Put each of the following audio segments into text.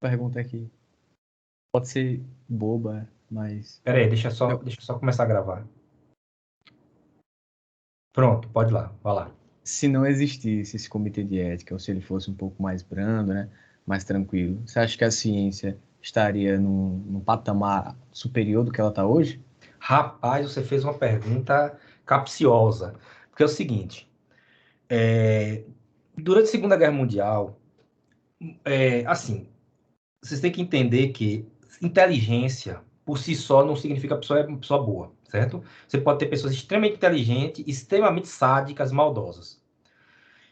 Pergunta aqui. Pode ser boba, mas Pera aí, deixa eu só começar a gravar. Pronto, pode ir lá, vai lá. se não existisse esse comitê de ética, ou se ele fosse um pouco mais brando, né, mais tranquilo, você acha que a ciência estaria num patamar superior do que ela está hoje? Rapaz, você fez uma pergunta capciosa. Porque é o seguinte, durante a Segunda Guerra Mundial, assim, vocês têm que entender que inteligência, por si só, não significa que a pessoa é uma pessoa boa, certo? Você pode ter pessoas extremamente inteligentes, extremamente sádicas, maldosas.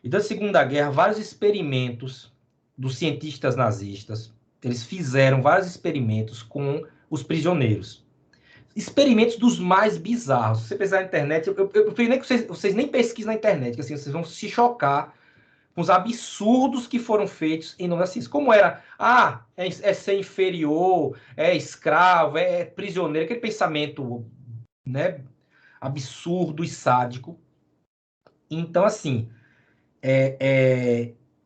E da Segunda Guerra, vários experimentos dos cientistas nazistas, eles fizeram vários experimentos com os prisioneiros. Experimentos dos mais bizarros. Se você pesquisar na internet, eu prefiro nem que vocês nem pesquisem na internet, que assim, vocês vão se chocar com os absurdos que foram feitos em nome da ciência. Como era, é ser inferior, é escravo, é prisioneiro, aquele pensamento, né, absurdo e sádico. Então, assim,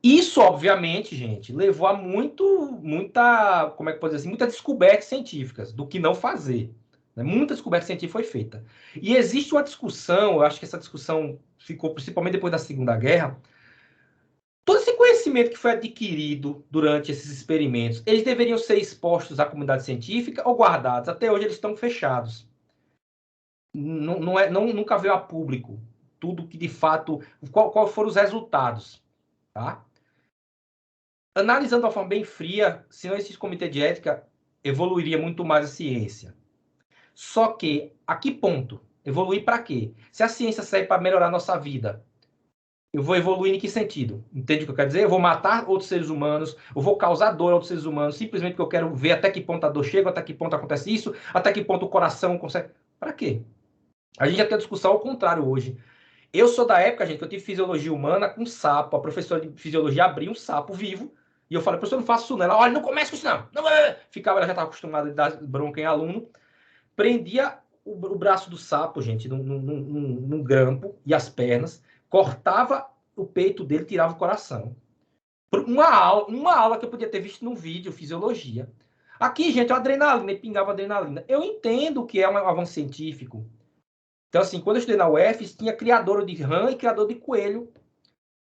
isso, obviamente, gente, levou a muita, como é que pode dizer assim, muitas descobertas científicas do que não fazer. Né? Muita descoberta científica foi feita. E existe uma discussão, eu acho que essa discussão ficou principalmente depois da Segunda Guerra. Todo esse conhecimento que foi adquirido durante esses experimentos, eles deveriam ser expostos à comunidade científica ou guardados? Até hoje eles estão fechados. Nunca veio a público tudo que de fato, qual foram os resultados, tá? Analisando de uma forma bem fria, se não existisse comitê de ética, evoluiria muito mais a ciência. Só que, a que ponto? Evoluir para quê? Se a ciência serve para melhorar a nossa vida, eu vou evoluir em que sentido? Entende o que eu quero dizer? Eu vou matar outros seres humanos, eu vou causar dor a outros seres humanos, simplesmente porque eu quero ver até que ponto a dor chega, até que ponto acontece isso, até que ponto o coração consegue... Para quê? A gente já tem a discussão ao contrário hoje. Eu sou da época, gente, que eu tive fisiologia humana com sapo. A professora de fisiologia abriu um sapo vivo. E eu falei, professor, não faço isso não. Ela, olha, não começa com isso não. Não. Ficava, ela já estava acostumada a dar bronca em aluno. Prendia o braço do sapo, gente, num grampo e as pernas. Cortava o peito dele, tirava o coração. Uma aula que eu podia ter visto num vídeo, fisiologia. Aqui, gente, a adrenalina, e pingava adrenalina. Eu entendo que é um avanço científico. Então, assim, quando eu estudei na UF, tinha criador de rã e criador de coelho.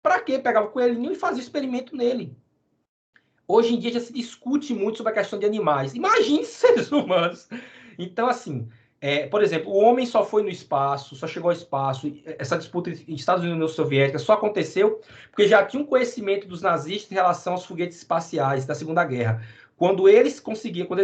Para quê? Pegava o coelhinho e fazia experimento nele. Hoje em dia já se discute muito sobre a questão de animais. Imagine seres humanos. Então, assim, por exemplo, o homem só foi no espaço, só chegou ao espaço. Essa disputa entre Estados Unidos e União Soviética só aconteceu porque já tinha um conhecimento dos nazistas em relação aos foguetes espaciais da Segunda Guerra. Quando eles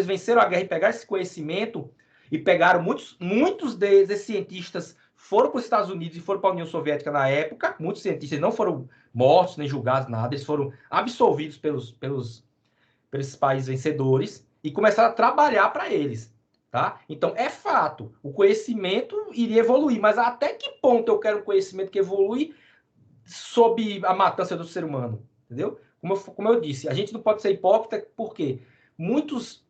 venceram a guerra e pegaram esse conhecimento, e pegaram muitos desses cientistas foram para os Estados Unidos e foram para a União Soviética na época. Muitos cientistas não foram mortos nem julgados, nada. Eles foram absolvidos pelos países vencedores e começaram a trabalhar para eles. Tá? Então, é fato, o conhecimento iria evoluir, mas até que ponto eu quero um conhecimento que evolui sob a matança do ser humano? Entendeu? Como eu disse, a gente não pode ser hipócrita porque muitos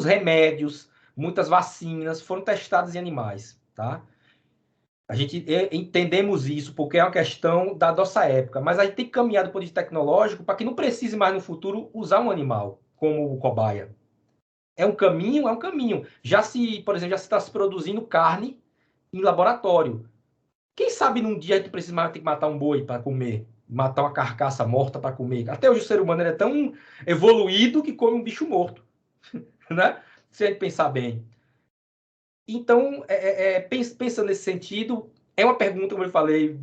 remédios, muitas vacinas foram testadas em animais. Tá? A gente entendemos isso porque é uma questão da nossa época, mas a gente tem que caminhar do ponto de vista tecnológico para que não precise mais no futuro usar um animal como cobaia. É um caminho, é um caminho. Por exemplo, já se está se produzindo carne em laboratório. Quem sabe num dia a gente precisa mais ter que matar um boi para comer, matar uma carcaça morta para comer. Até hoje o ser humano é tão evoluído que come um bicho morto, né? Se a gente pensar bem. Então, pensando nesse sentido, é uma pergunta, como eu falei,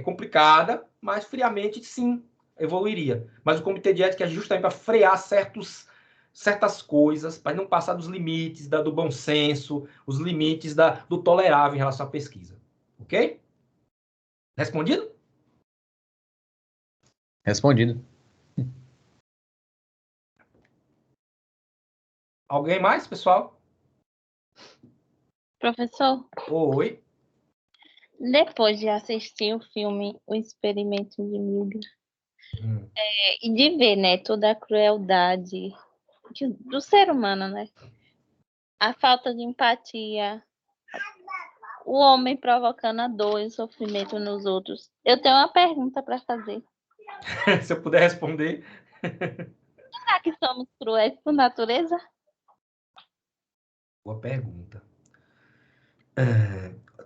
complicada, mas friamente, sim, evoluiria. Mas o comitê de ética é justamente para frear certas coisas, para não passar dos limites do bom senso, os limites do tolerável em relação à pesquisa. Ok? Respondido? Respondido. Alguém mais, pessoal? Professor, Oi. depois de assistir o filme O Experimento de Milgram, e de ver, né, toda a crueldade do ser humano, né? A falta de empatia, o homem provocando a dor e o sofrimento nos outros. Eu tenho uma pergunta para fazer. Se eu puder responder. que somos cruéis por natureza? Boa pergunta.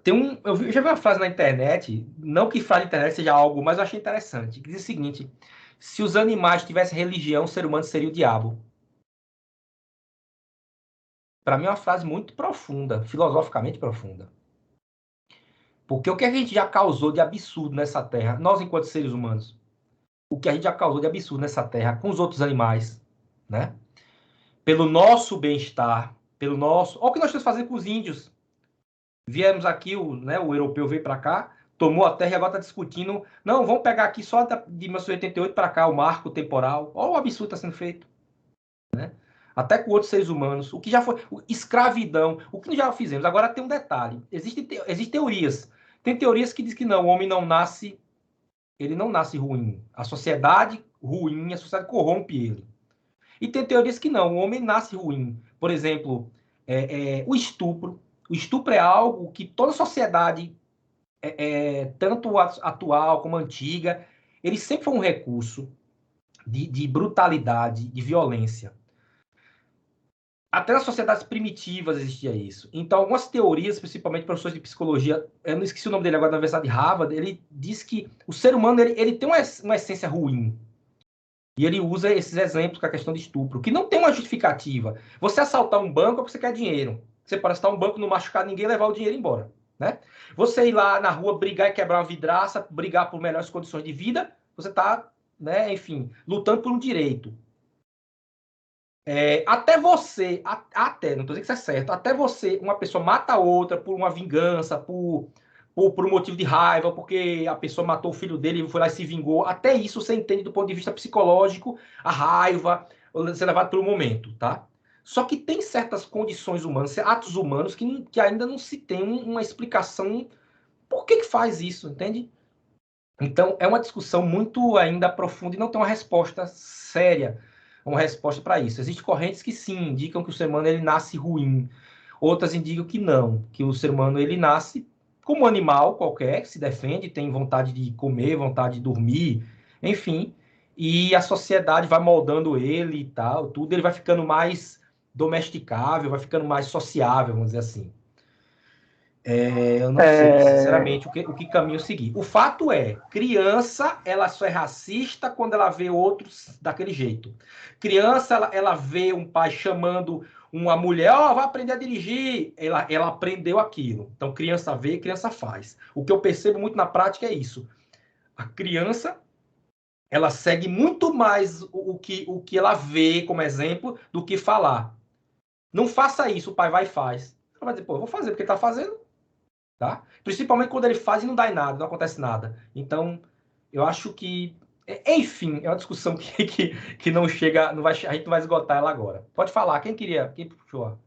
Eu já vi uma frase na internet, não que frase na internet seja algo, mas eu achei interessante, que diz o seguinte: se os animais tivessem religião, o ser humano seria o diabo. Para mim é uma frase muito profunda, filosoficamente profunda. Porque o que a gente já causou de absurdo nessa terra, nós enquanto seres humanos, o que a gente já causou de absurdo nessa terra com os outros animais, né? Pelo nosso bem-estar, pelo nosso... Olha o que nós estamos fazendo com os índios. Viemos aqui, o europeu veio para cá, tomou a terra e agora está discutindo. Não, vamos pegar aqui só de 1988 para cá, o marco temporal. Olha o absurdo que está sendo feito. Né? Até com outros seres humanos. O que já foi. Escravidão. O que já fizemos. Agora tem um detalhe. Existem teorias. Tem teorias que dizem que não, o homem não nasce. Ele não nasce ruim. A sociedade ruim, a sociedade corrompe ele. E tem teorias que não, o homem nasce ruim. Por exemplo, o estupro. O estupro é algo que toda sociedade, tanto atual como antiga, ele sempre foi um recurso de brutalidade, de violência. Até nas sociedades primitivas existia isso. Então, algumas teorias, principalmente professores de psicologia, eu não esqueci o nome dele agora, da Universidade de Harvard, ele diz que o ser humano ele tem uma essência ruim. E ele usa esses exemplos com a questão de estupro, que não tem uma justificativa. Você assaltar um banco é porque você quer dinheiro. Você pode assaltar um banco, não machucar ninguém e levar o dinheiro embora. Né? Você ir lá na rua brigar e quebrar uma vidraça, brigar por melhores condições de vida, você está, né, enfim, lutando por um direito. Até você, não estou dizendo que isso é certo, até você, uma pessoa mata a outra por uma vingança, por um motivo de raiva, porque a pessoa matou o filho dele e foi lá e se vingou, até isso você entende do ponto de vista psicológico, a raiva, ser levado pelo momento, tá? Só que tem certas condições humanas, atos humanos, que ainda não se tem uma explicação por que faz isso, entende? Então, é uma discussão muito ainda profunda e não tem uma resposta séria, uma resposta para isso. Existem correntes que sim, indicam que o ser humano ele nasce ruim. Outras indicam que não, que o ser humano ele nasce como um animal qualquer, que se defende, tem vontade de comer, vontade de dormir, enfim. E a sociedade vai moldando ele e tal, tudo. Ele vai ficando mais domesticável, vai ficando mais sociável, vamos dizer assim. Eu não sei, sinceramente, o que caminho seguir. O fato é, criança, ela só é racista quando ela vê outros daquele jeito. Criança, ela vê um pai chamando uma mulher, vai aprender a dirigir. Ela aprendeu aquilo. Então, criança vê, criança faz. O que eu percebo muito na prática é isso. A criança, ela segue muito mais o que ela vê como exemplo do que falar. Não faça isso, o pai vai e faz. Ela vai dizer, eu vou fazer porque ele está fazendo. Tá? Principalmente quando ele faz e não dá em nada, não acontece nada. Então, eu acho que, enfim, é uma discussão que não chega, a gente não vai esgotar ela agora. Pode falar, quem puxou?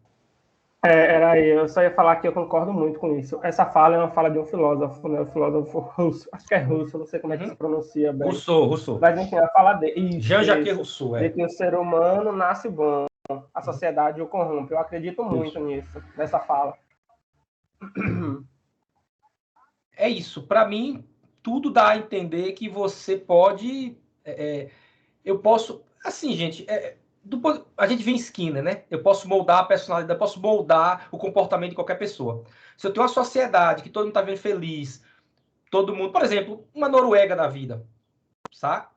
Era eu só ia falar que eu concordo muito com isso. Essa fala é uma fala de um filósofo, né? O filósofo russo, acho que é russo, não sei como é que se pronuncia bem. Rousseau. Mas enfim, a fala dele. Jean-Jacques Rousseau, de que o ser humano nasce bom, a sociedade o corrompe. Eu acredito muito nisso, nessa fala. É isso. Para mim, tudo dá a entender que você pode... eu posso... Assim, gente, a gente vê em Skinner, né? Eu posso moldar a personalidade, eu posso moldar o comportamento de qualquer pessoa. Se eu tenho uma sociedade que todo mundo está vendo feliz, todo mundo... Por exemplo, uma Noruega da vida, sabe?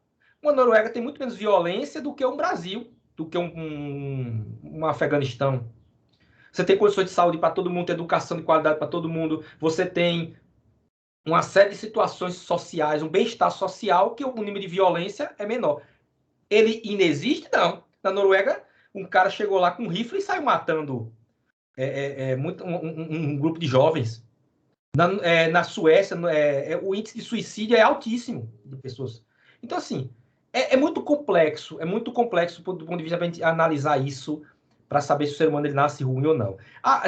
Uma Noruega tem muito menos violência do que um Brasil, do que um Afeganistão. Você tem condições de saúde para todo mundo, tem educação de qualidade para todo mundo, você tem uma série de situações sociais, um bem-estar social, que o nível de violência é menor. Ele inexiste? Não. Na Noruega, um cara chegou lá com um rifle e saiu matando um grupo de jovens. Na Suécia, o índice de suicídio é altíssimo de pessoas. Então, assim, é muito complexo do ponto de vista para a gente analisar isso, para saber se o ser humano ele nasce ruim ou não.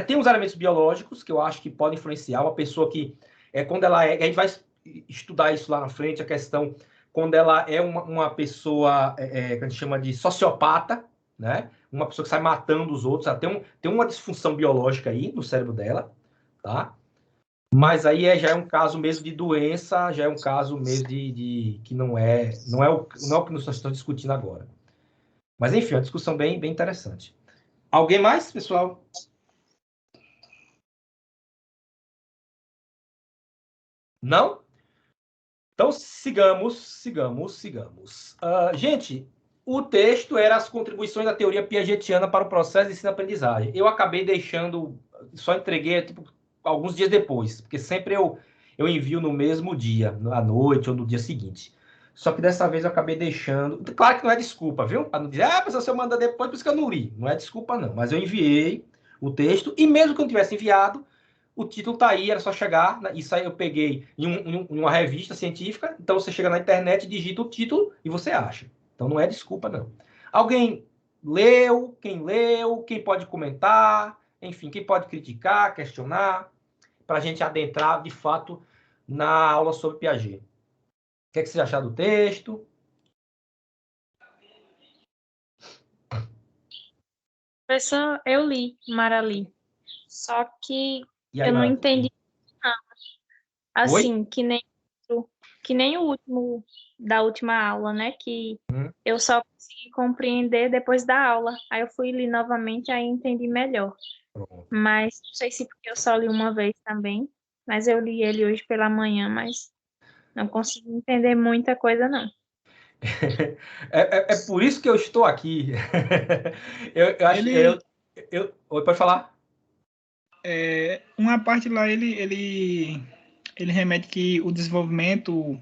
Tem uns elementos biológicos que eu acho que podem influenciar. Uma pessoa que, quando ela a gente vai estudar isso lá na frente, a questão, quando ela é uma pessoa que a gente chama de sociopata, né? Uma pessoa que sai matando os outros, ela tem uma disfunção biológica aí no cérebro dela, tá? Mas aí já é um caso mesmo de doença, já é um caso mesmo de que não é o que nós estamos discutindo agora. Mas, enfim, uma discussão bem interessante. Alguém mais, pessoal? Não? Então, sigamos. Gente, o texto era as contribuições da teoria piagetiana para o processo de ensino-aprendizagem. Eu acabei deixando, só entreguei alguns dias depois, porque sempre eu envio no mesmo dia, à noite ou no dia seguinte. Só que dessa vez eu acabei deixando. Claro que não é desculpa, viu? Para não dizer, mas você manda depois, por isso que eu não li. Não é desculpa, não. Mas eu enviei o texto, e mesmo que eu não tivesse enviado, o título tá aí, era só chegar. Isso aí eu peguei em uma revista científica. Então você chega na internet, digita o título e você acha. Então não é desculpa, não. Alguém leu? Quem pode comentar? Enfim, quem pode criticar, questionar, para a gente adentrar de fato na aula sobre Piaget. O que é que você achou do texto? Professor, eu li Marali, só que aí, eu não Mara? entendi nada. Assim, que nem o último da última aula, né? Que eu só consegui compreender depois da aula. Aí eu fui ler novamente, aí entendi melhor. Pronto. Mas não sei se porque eu só li uma vez também, mas eu li ele hoje pela manhã, mas não consegui entender muita coisa, não. É por isso que eu estou aqui. eu acho que Oi, pode falar? Uma parte lá ele remete que o desenvolvimento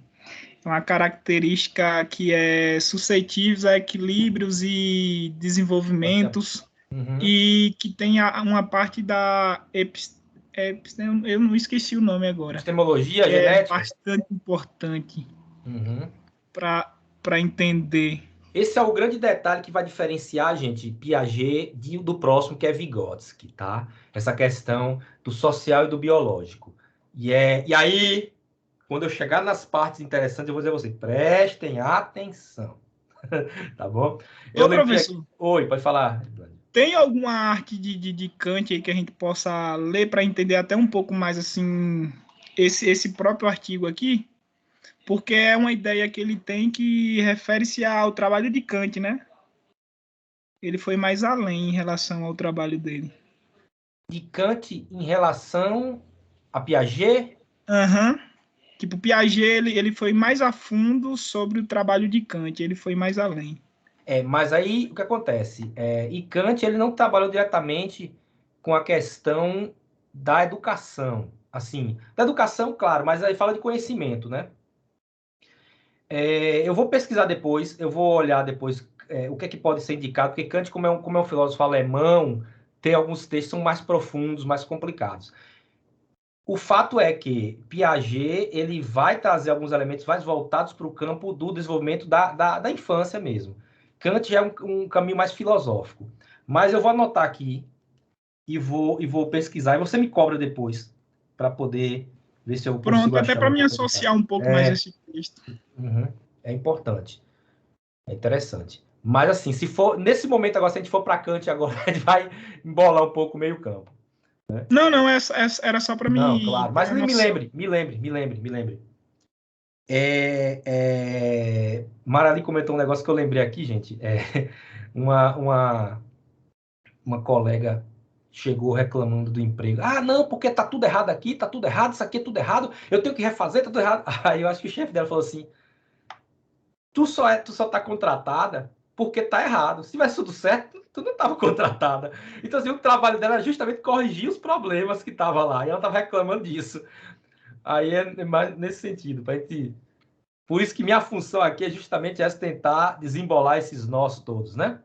é uma característica que é suscetível a equilíbrios e desenvolvimentos, e que tem uma parte da eu não esqueci o nome agora. Epistemologia que genética? É bastante importante para entender. Esse é o grande detalhe que vai diferenciar, gente, Piaget do próximo, que é Vygotsky, tá? Essa questão do social e do biológico. E aí, quando eu chegar nas partes interessantes, eu vou dizer a vocês, prestem atenção. Tá bom? Ô, professor. Oi, pode falar. Tem alguma arte de Kant aí que a gente possa ler para entender até um pouco mais, assim, esse próprio artigo aqui? Porque é uma ideia que ele tem que refere-se ao trabalho de Kant, né? Ele foi mais além em relação ao trabalho dele. De Kant em relação a Piaget? Tipo, Piaget, ele foi mais a fundo sobre o trabalho de Kant, ele foi mais além. Mas aí, o que acontece? E Kant, ele não trabalhou diretamente com a questão da educação. Assim, da educação, claro, mas aí fala de conhecimento, né? Eu vou pesquisar depois, eu vou olhar depois o que é que pode ser indicado, porque Kant, como é um filósofo alemão, tem alguns textos que são mais profundos, mais complicados. O fato é que Piaget, ele vai trazer alguns elementos mais voltados para o campo do desenvolvimento da infância mesmo. Kant já é um caminho mais filosófico. Mas eu vou anotar aqui e vou pesquisar, e você me cobra depois, para poder ver se eu consigo Pronto, até para me associar um pouco mais esse texto. É importante. É interessante. Mas assim, se for nesse momento agora, se a gente for para Kant agora, a gente vai embolar um pouco o meio campo. Né? Não, era só para mim. Não, claro. Mas me lembre. Marali comentou um negócio que eu lembrei aqui, gente. Uma colega chegou reclamando do emprego. Não, porque tá tudo errado aqui, tá tudo errado, isso aqui é tudo errado, eu tenho que refazer, tá tudo errado. Aí eu acho que o chefe dela falou assim, tu só tá contratada porque tá errado. Se tivesse tudo certo, tu não tava contratada. Então, assim, o trabalho dela era justamente corrigir os problemas que tava lá, e ela tava reclamando disso. Aí é mais nesse sentido, pra gente... Por isso que minha função aqui é justamente essa, tentar desembolar esses nós todos, né?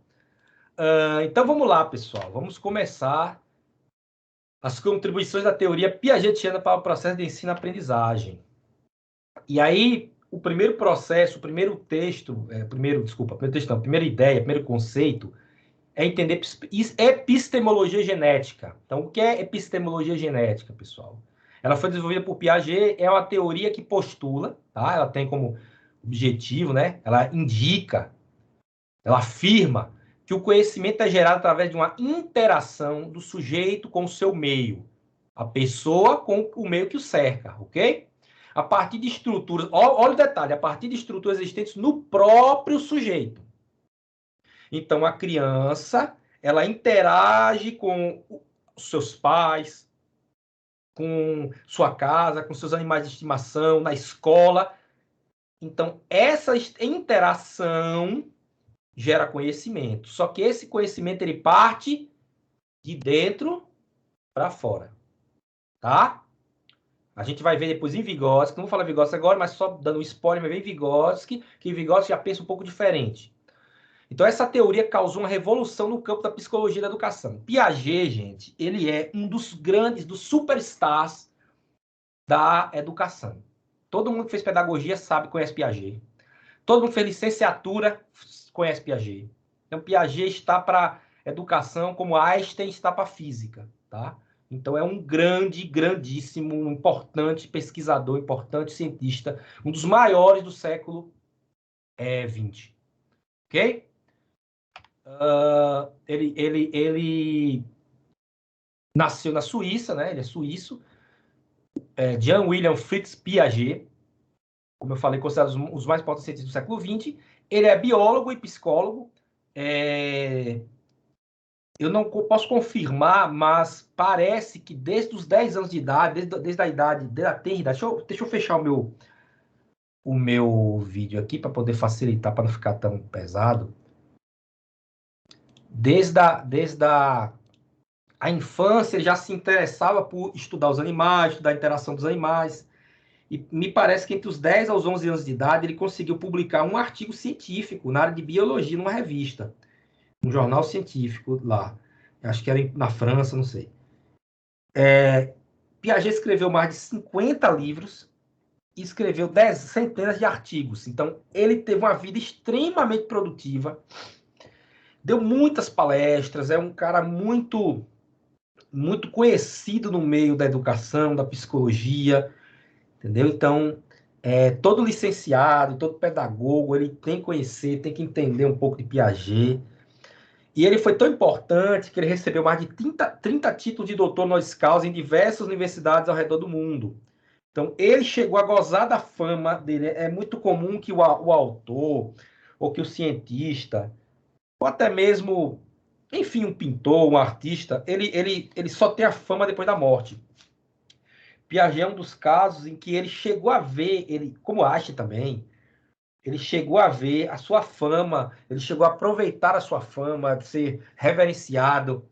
Então, vamos lá, pessoal. Vamos começar as contribuições da teoria piagetiana para o processo de ensino-aprendizagem. E aí, o primeiro processo, o primeiro texto, a primeira ideia, o primeiro conceito é entender epistemologia genética. Então, o que é epistemologia genética, pessoal? Ela foi desenvolvida por Piaget, é uma teoria que postula, tá? Ela tem como objetivo, né? Ela indica, ela afirma que o conhecimento é gerado através de uma interação do sujeito com o seu meio, a pessoa com o meio que o cerca, ok? A partir de estruturas, olha o detalhe, a partir de estruturas existentes no próprio sujeito. Então, a criança, ela interage com os seus pais, com sua casa, com seus animais de estimação, na escola. Então, essa interação gera conhecimento. Só que esse conhecimento, ele parte de dentro para fora. Tá? A gente vai ver depois em Vygotsky, não vou falar Vygotsky agora, mas só dando um spoiler, vai ver em Vygotsky, que Vygotsky já pensa um pouco diferente. Então, essa teoria causou uma revolução no campo da psicologia da educação. Piaget, gente, ele é um dos grandes, dos superstars da educação. Todo mundo que fez pedagogia sabe, conhece Piaget. Todo mundo que fez licenciatura conhece Piaget. Então, Piaget está para educação como Einstein está para física, tá? Então, é um grandíssimo, importante pesquisador, importante cientista, um dos maiores do século XX. Ok? Ele nasceu na Suíça, né? Ele é suíço. Jean William Fritz Piaget, como eu falei, considerado os mais importantes cientistas do século XX. Ele é biólogo e psicólogo. Eu não posso confirmar, mas parece que desde os 10 anos de idade, desde a idade, desde a tenra idade, deixa eu fechar o meu vídeo aqui para poder facilitar, para não ficar tão pesado. Desde a infância, ele já se interessava por estudar os animais, estudar a interação dos animais. E me parece que entre os 10 aos 11 anos de idade, ele conseguiu publicar um artigo científico na área de biologia numa revista. Um jornal científico lá. Acho que era na França, não sei. Piaget escreveu mais de 50 livros e escreveu centenas de artigos. Então, ele teve uma vida extremamente produtiva, deu muitas palestras, é um cara muito, muito conhecido no meio da educação, da psicologia, entendeu? Então, todo licenciado, todo pedagogo, ele tem que conhecer, tem que entender um pouco de Piaget. E ele foi tão importante que ele recebeu mais de 30 títulos de doutor honoris causa em diversas universidades ao redor do mundo. Então, ele chegou a gozar da fama dele. É muito comum que o autor, ou que o cientista, ou até mesmo, enfim, um pintor, um artista, ele só tem a fama depois da morte. Piaget é um dos casos em que ele chegou a ver, como Einstein também, ele chegou a ver a sua fama, ele chegou a aproveitar a sua fama, de ser reverenciado,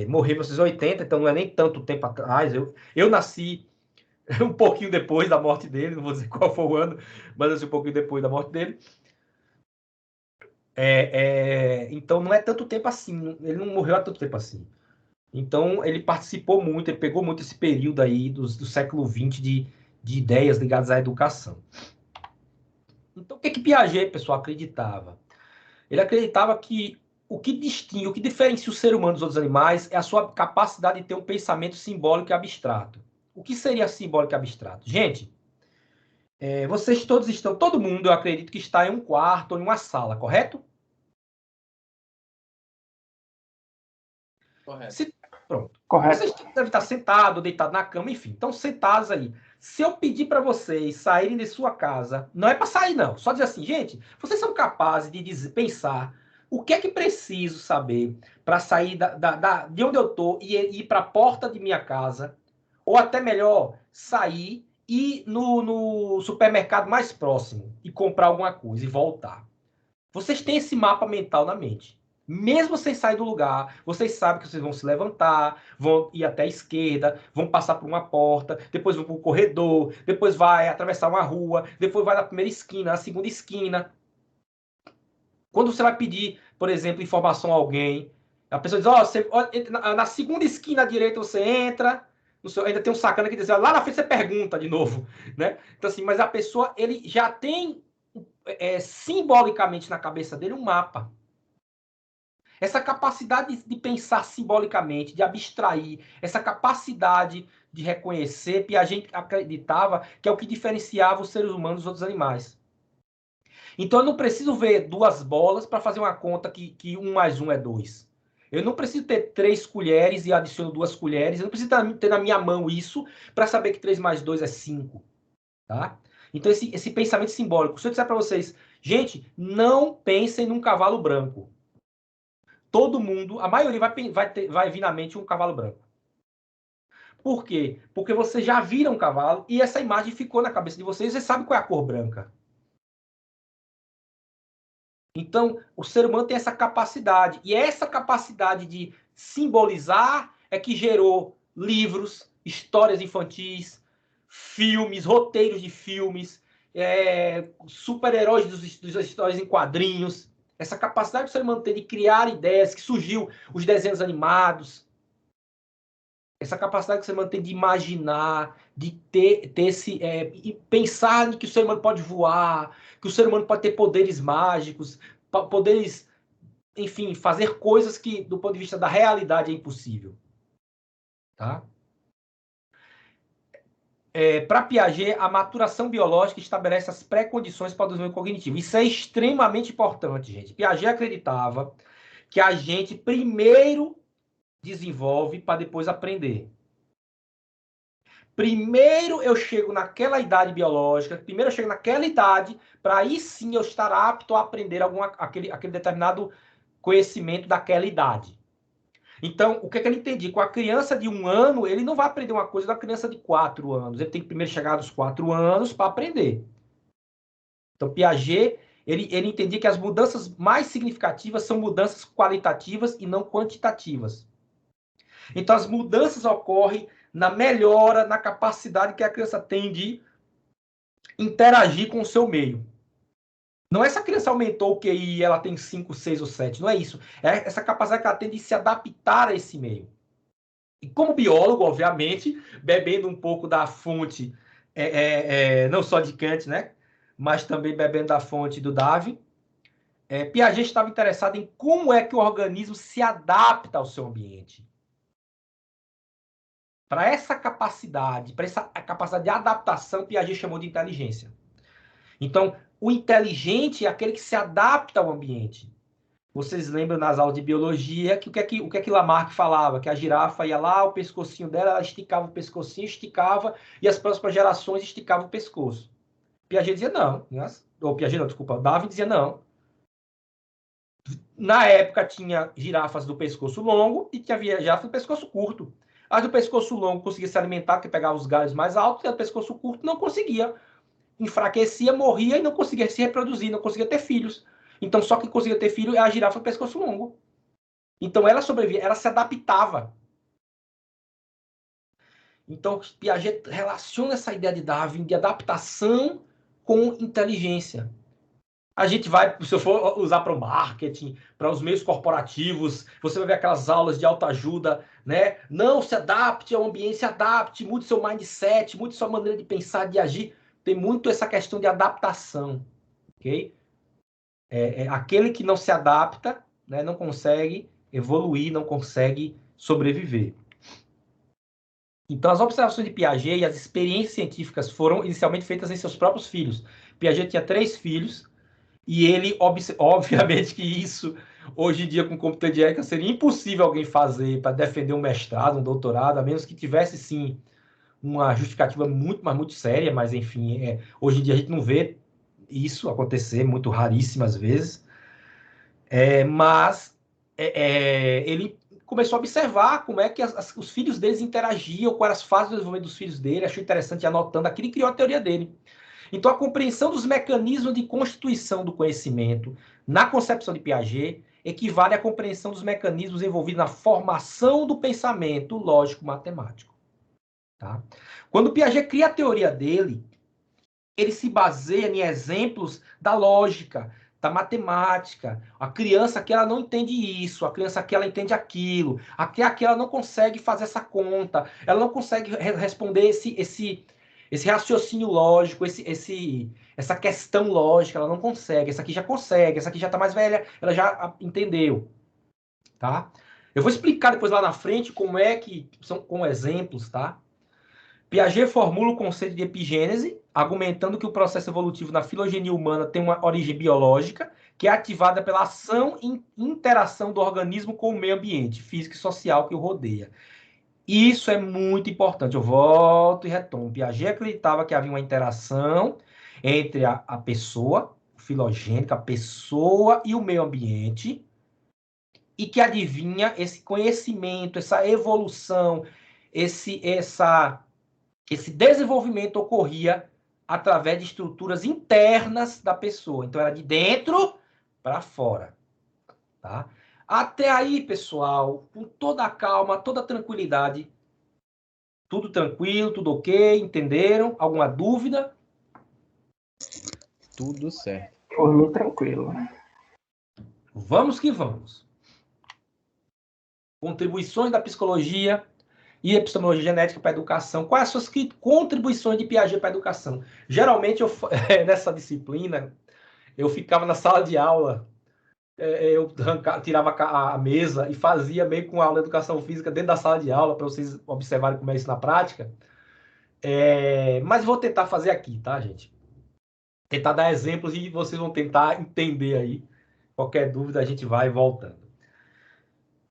morreu em 1980, então não é nem tanto tempo atrás. Eu nasci um pouquinho depois da morte dele, não vou dizer qual foi o ano, mas nasci um pouquinho depois da morte dele. Então não é tanto tempo assim, ele não morreu há tanto tempo assim. Então ele participou muito, ele pegou muito esse período aí do século XX de ideias ligadas à educação. Então, o que Piaget, pessoal, acreditava? Ele acreditava que o que distingue, o que diferencia o ser humano dos outros animais é a sua capacidade de ter um pensamento simbólico e abstrato. O que seria simbólico e abstrato? Gente, vocês todos estão, todo mundo, eu acredito que está em um quarto ou em uma sala, correto? Correto. Pronto. Correto. Vocês devem estar sentados, deitados na cama, enfim. Estão sentados aí. Se eu pedir para vocês saírem de sua casa, não é para sair, não. Só dizer assim, gente, vocês são capazes de pensar o que é que preciso saber para sair de onde eu estou e ir para a porta de minha casa, ou até melhor, sair e ir no supermercado mais próximo e comprar alguma coisa e voltar. Vocês têm esse mapa mental na mente. Mesmo sem sair do lugar, vocês sabem que vocês vão se levantar, vão ir até a esquerda, vão passar por uma porta, depois vão para o corredor, depois vai atravessar uma rua, depois vai na primeira esquina, na segunda esquina. Quando você vai pedir, por exemplo, informação a alguém, a pessoa diz, na segunda esquina à direita você entra, ainda tem um sacana que diz, lá na frente você pergunta de novo, né? Então assim, mas a pessoa, ele já tem simbolicamente na cabeça dele um mapa. Essa capacidade de pensar simbolicamente, de abstrair, essa capacidade de reconhecer, Piaget acreditava que é o que diferenciava os seres humanos dos outros animais. Então, eu não preciso ver 2 bolas para fazer uma conta que 1 mais 1 é 2. Eu não preciso ter 3 colheres e adiciono 2 colheres. Eu não preciso ter na minha mão isso para saber que 3 mais 2 é 5. Tá? Então, esse pensamento simbólico. Se eu disser para vocês, Gente, não pensem num cavalo branco. Todo mundo, a maioria vai vir na mente um cavalo branco. Por quê? Porque vocês já viram um cavalo e essa imagem ficou na cabeça de vocês, vocês sabem qual é a cor branca. Então, o ser humano tem essa capacidade. E essa capacidade de simbolizar é que gerou livros, histórias infantis, filmes, roteiros de filmes, super-heróis das histórias em quadrinhos. Essa capacidade do ser humano ter de criar ideias, que surgiu os desenhos animados. Essa capacidade que o ser humano tem de imaginar, de ter esse... e pensar que o ser humano pode voar, que o ser humano pode ter poderes mágicos, poderes, enfim, fazer coisas que, do ponto de vista da realidade, é impossível. Tá? Para Piaget, a maturação biológica estabelece as pré-condições para o desenvolvimento cognitivo. Isso é extremamente importante, gente. Piaget acreditava que a gente primeiro desenvolve para depois aprender. Primeiro eu chego naquela idade biológica, primeiro eu chego naquela idade, para aí sim eu estar apto a aprender aquele determinado conhecimento daquela idade. Então, o que ele entendi? Com a criança de 1 ano, ele não vai aprender uma coisa da criança de 4 anos. Ele tem que primeiro chegar aos 4 anos para aprender. Então, Piaget, ele entendia que as mudanças mais significativas são mudanças qualitativas e não quantitativas. Então, as mudanças ocorrem na melhora, na capacidade que a criança tem de interagir com o seu meio. Não é essa criança aumentou o QI e ela tem 5, 6 ou 7. Não é isso. É essa capacidade que ela tem de se adaptar a esse meio. E como biólogo, obviamente, bebendo um pouco da fonte, não só de Kant, né? Mas também bebendo da fonte do Darwin, Piaget estava interessado em como é que o organismo se adapta ao seu ambiente. Para essa capacidade de adaptação, Piaget chamou de inteligência. Então, o inteligente é aquele que se adapta ao ambiente. Vocês lembram nas aulas de biologia que o que é que Lamarck falava? Que a girafa ia lá, o pescocinho dela, ela esticava o pescocinho, esticava, e as próximas gerações esticavam o pescoço. Piaget dizia não. Ou Piaget não, desculpa. Darwin dizia não. Na época tinha girafas do pescoço longo e tinha girafas do pescoço curto. As do pescoço longo conseguia se alimentar, porque pegava os galhos mais altos, e a do pescoço curto não conseguia. Enfraquecia, morria e não conseguia se reproduzir, não conseguia ter filhos. Então, só quem conseguia ter filho é a girafa do pescoço longo. Então, ela sobrevivia, ela se adaptava. Então, Piaget relaciona essa ideia de Darwin de adaptação com inteligência. A gente vai, se eu for usar para o marketing, para os meios corporativos, você vai ver aquelas aulas de autoajuda, né? Não se adapte ao ambiente, se adapte, mude seu mindset, mude sua maneira de pensar, de agir. Tem muito essa questão de adaptação, ok? Aquele que não se adapta, né, não consegue evoluir, não consegue sobreviver. Então, as observações de Piaget e as experiências científicas foram inicialmente feitas em seus próprios filhos. Piaget tinha 3 filhos, e ele, obviamente que isso, hoje em dia, com computador de ética, seria impossível alguém fazer para defender um mestrado, um doutorado, a menos que tivesse, sim, uma justificativa muito, mas muito séria, mas, enfim, hoje em dia a gente não vê isso acontecer, muito raríssimas vezes. Mas ele começou a observar como é que os filhos deles interagiam, quais eram as fases do desenvolvimento dos filhos dele, achou interessante ir anotando aquilo e criou a teoria dele. Então, a compreensão dos mecanismos de constituição do conhecimento na concepção de Piaget equivale à compreensão dos mecanismos envolvidos na formação do pensamento lógico-matemático. Tá? Quando Piaget cria a teoria dele, ele se baseia em exemplos da lógica, da matemática. A criança aqui ela não entende isso, a criança aqui ela entende aquilo, aqui ela não consegue fazer essa conta, ela não consegue responder esse raciocínio lógico, essa questão lógica, ela não consegue. Essa aqui já consegue, essa aqui já está mais velha, ela já entendeu. Tá? Eu vou explicar depois lá na frente como é que são com exemplos, tá? Piaget formula o conceito de epigênese, argumentando que o processo evolutivo na filogenia humana tem uma origem biológica, que é ativada pela ação e interação do organismo com o meio ambiente físico e social que o rodeia. Isso é muito importante. Eu volto e retomo. Piaget acreditava que havia uma interação entre a pessoa, filogênico, a pessoa e o meio ambiente, e que adivinha esse conhecimento, essa evolução, esse desenvolvimento ocorria através de estruturas internas da pessoa. Então, era de dentro para fora. Tá? Até aí, pessoal, com toda a calma, toda a tranquilidade, tudo tranquilo, tudo ok, entenderam? Alguma dúvida? Tudo certo. Por mim, tranquilo. Vamos que vamos. Contribuições da psicologia e epistemologia genética para a educação. Quais são as contribuições de Piaget para a educação? Geralmente, nessa disciplina, eu ficava na sala de aula, eu tirava a mesa e fazia meio com a aula de educação física dentro da sala de aula, para vocês observarem como é isso na prática. Mas vou tentar fazer aqui, tá, gente? Tentar dar exemplos e vocês vão tentar entender aí. Qualquer dúvida, a gente vai voltando.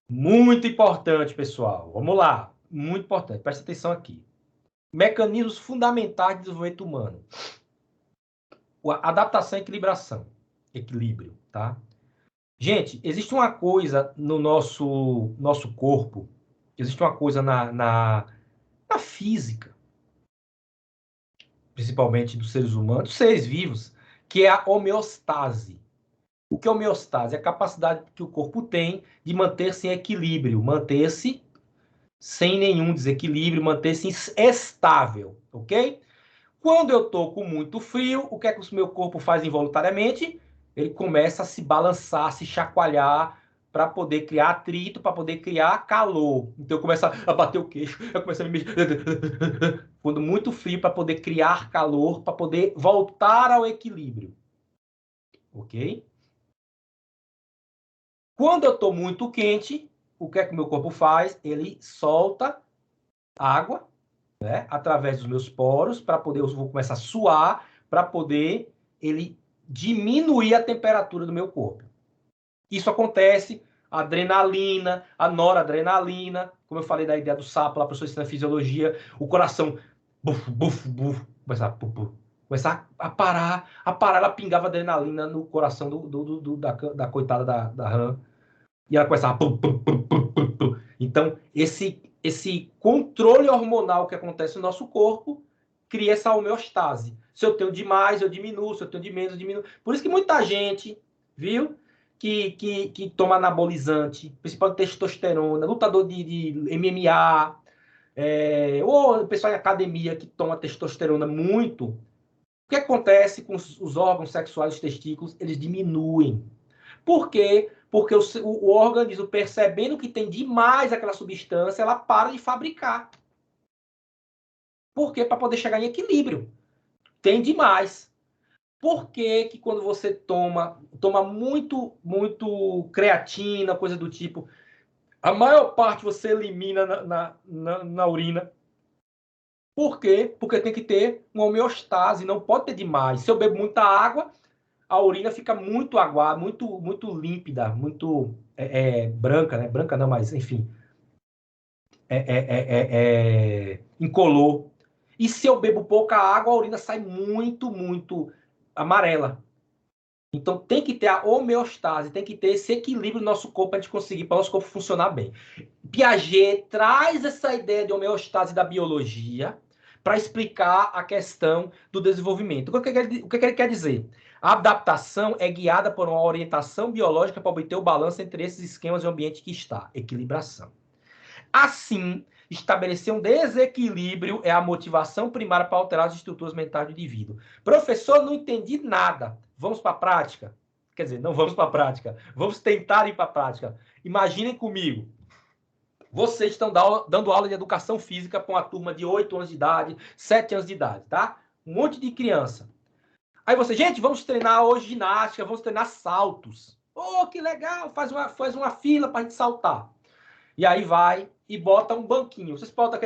Muito importante, pessoal. Vamos lá. Muito importante. Presta atenção aqui. Mecanismos fundamentais de desenvolvimento humano. Adaptação e equilibração. Equilíbrio, tá? Gente, existe uma coisa no nosso corpo, existe uma coisa na física, principalmente dos seres humanos, dos seres vivos, que é a homeostase. O que é homeostase? É a capacidade que o corpo tem de manter-se em equilíbrio, manter-se sem nenhum desequilíbrio, manter-se estável, ok? Quando eu estou com muito frio, o que é que o meu corpo faz involuntariamente? Ele começa a se balançar, a se chacoalhar, para poder criar atrito, para poder criar calor. Então eu começo a bater o queixo, eu começo a me mexer. Quando muito frio, para poder criar calor, para poder voltar ao equilíbrio. Ok? Quando eu estou muito quente, o que é que o meu corpo faz? Ele solta água, né, através dos meus poros, para poder, eu vou começar a suar, para poder ele diminuir a temperatura do meu corpo. Isso acontece, a adrenalina, a noradrenalina, como eu falei da ideia do sapo, lá, professor ensina fisiologia, o coração, buf, buf, buf, começar a parar, ela pingava adrenalina no coração da coitada da rã, e ela começava a... Então, esse controle hormonal que acontece no nosso corpo cria essa homeostase. Se eu tenho demais, eu diminuo. Se eu tenho de menos, eu diminuo. Por isso que muita gente, viu, que toma anabolizante, principalmente testosterona, lutador de MMA, ou pessoal em academia que toma testosterona muito, o que acontece com os órgãos sexuais, os testículos? Eles diminuem. Por quê? Porque o organismo, percebendo que tem demais aquela substância, ela para de fabricar. Por quê? Para poder chegar em equilíbrio. Tem demais. Por que que quando você toma muito creatina, coisa do tipo, a maior parte você elimina na urina? Por quê? Porque tem que ter uma homeostase, não pode ter demais. Se eu bebo muita água, a urina fica muito aguada, muito límpida, muito branca, né? Branca não, mas enfim, incolor. E se eu bebo pouca água, a urina sai muito amarela. Então tem que ter a homeostase, tem que ter esse equilíbrio no nosso corpo para a gente conseguir, para o nosso corpo funcionar bem. Piaget traz essa ideia de homeostase da biologia para explicar a questão do desenvolvimento. O que ele quer dizer? A adaptação é guiada por uma orientação biológica para obter o balanço entre esses esquemas e o ambiente que está, equilibração. Assim, estabelecer um desequilíbrio é a motivação primária para alterar as estruturas mentais do indivíduo. Professor, não entendi nada. Vamos para a prática? Quer dizer, não vamos para a prática. Vamos tentar ir para a prática. Imaginem comigo. Vocês estão dando aula de educação física para uma turma de 8 anos de idade, 7 anos de idade, tá? Um monte de criança. Aí você, gente, vamos treinar hoje ginástica, vamos treinar saltos. Oh, que legal, faz uma fila para a gente saltar. E aí vai e bota um banquinho. Vocês botam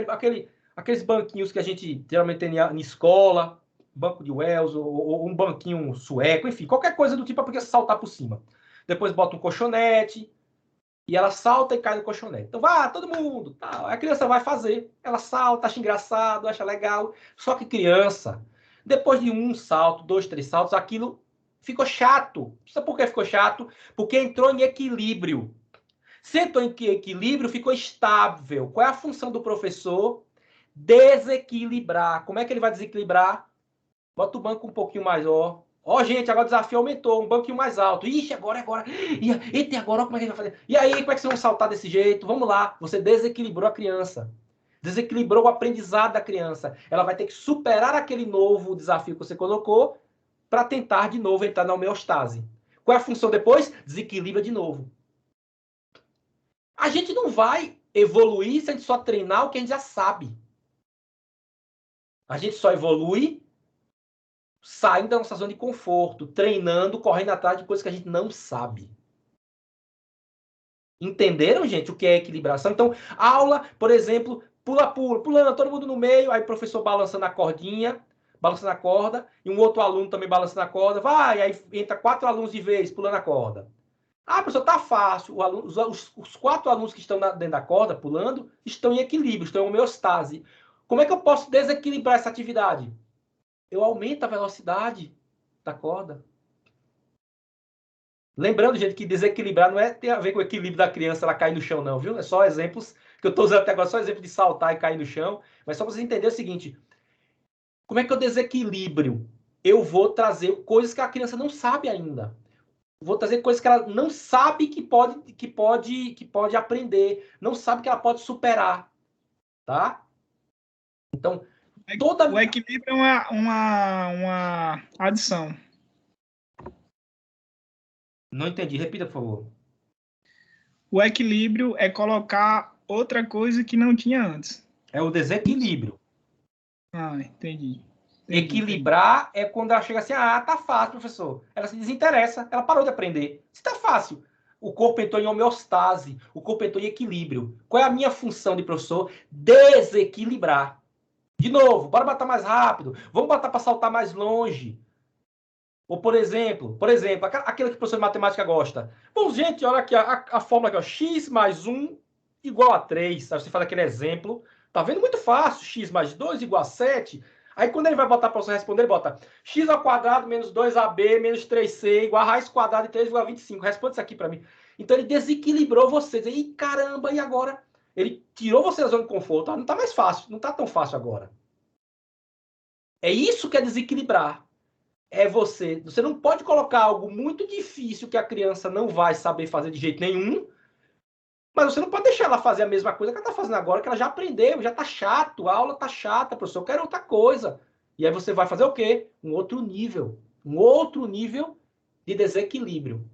aqueles banquinhos que a gente geralmente tem na escola, banco de Wells, ou um banquinho sueco, enfim, qualquer coisa do tipo para poder saltar por cima. Depois bota um colchonete, e ela salta e cai no colchonete. Então, todo mundo. Tá. A criança vai fazer. Ela salta, acha engraçado, acha legal. Só que criança, depois de um salto, 2, 3 saltos, aquilo ficou chato. Sabe por que ficou chato? Porque entrou em equilíbrio. Se entrou em equilíbrio, ficou estável. Qual é a função do professor? Desequilibrar. Como é que ele vai desequilibrar? Bota o banco um pouquinho mais, ó. Ó, gente, agora o desafio aumentou, um banquinho mais alto. Ixi, agora. Eita, agora como é que a gente vai fazer? E aí, como é que vocês vão saltar desse jeito? Vamos lá. Você desequilibrou a criança. Desequilibrou o aprendizado da criança. Ela vai ter que superar aquele novo desafio que você colocou para tentar de novo entrar na homeostase. Qual é a função depois? Desequilibra de novo. A gente não vai evoluir se a gente só treinar o que a gente já sabe. A gente só evolui saindo da nossa zona de conforto, treinando, correndo atrás de coisas que a gente não sabe. Entenderam, gente, o que é equilibração? Então, aula, por exemplo, pulando, todo mundo no meio, aí o professor balançando a cordinha, balançando a corda, e um outro aluno também balançando a corda, vai, aí entra 4 alunos de vez pulando a corda. Ah, professor, tá fácil. Os 4 alunos que estão dentro da corda, pulando, estão em equilíbrio, estão em homeostase. Como é que eu posso desequilibrar essa atividade? Eu aumento a velocidade da corda. Lembrando, gente, que desequilibrar não tem a ver com o equilíbrio da criança, ela cair no chão, não, viu? É só exemplos, que eu estou usando até agora, só exemplo de saltar e cair no chão. Mas só para vocês entenderem o seguinte, como é que eu desequilíbrio? Eu vou trazer coisas que a criança não sabe ainda. Vou trazer coisas que ela não sabe que pode aprender, não sabe que ela pode superar, tá? Então, o equilíbrio é uma adição. Não entendi, repita, por favor. O equilíbrio é colocar outra coisa que não tinha antes. É o desequilíbrio. Ah, entendi. Equilibrar é quando ela chega assim, tá fácil, professor. Ela se desinteressa, ela parou de aprender. Se tá fácil. O corpo entrou em homeostase, o corpo entrou em equilíbrio. Qual é a minha função de professor? Desequilibrar. De novo, bora botar mais rápido, vamos botar para saltar mais longe. Ou, por exemplo, aquilo que o professor de matemática gosta. Bom, gente, olha aqui a fórmula aqui, ó, x mais 1 igual a 3. Aí você faz aquele exemplo. Tá vendo? Muito fácil. X mais 2 igual a 7. Aí, quando ele vai botar para você responder, ele bota x ao quadrado menos 2ab menos 3c igual a raiz quadrada de 3 igual a 25. Responde isso aqui para mim. Então, ele desequilibrou você. E caramba, e agora? Ele tirou você da zona de conforto. Não tá mais fácil. Não tá tão fácil agora. É isso que é desequilibrar. Você não pode colocar algo muito difícil que a criança não vai saber fazer de jeito nenhum, mas você não pode deixar ela fazer a mesma coisa que ela está fazendo agora, que ela já aprendeu, já está chato, a aula está chata, professor, eu quero outra coisa. E aí você vai fazer o quê? Um outro nível de desequilíbrio.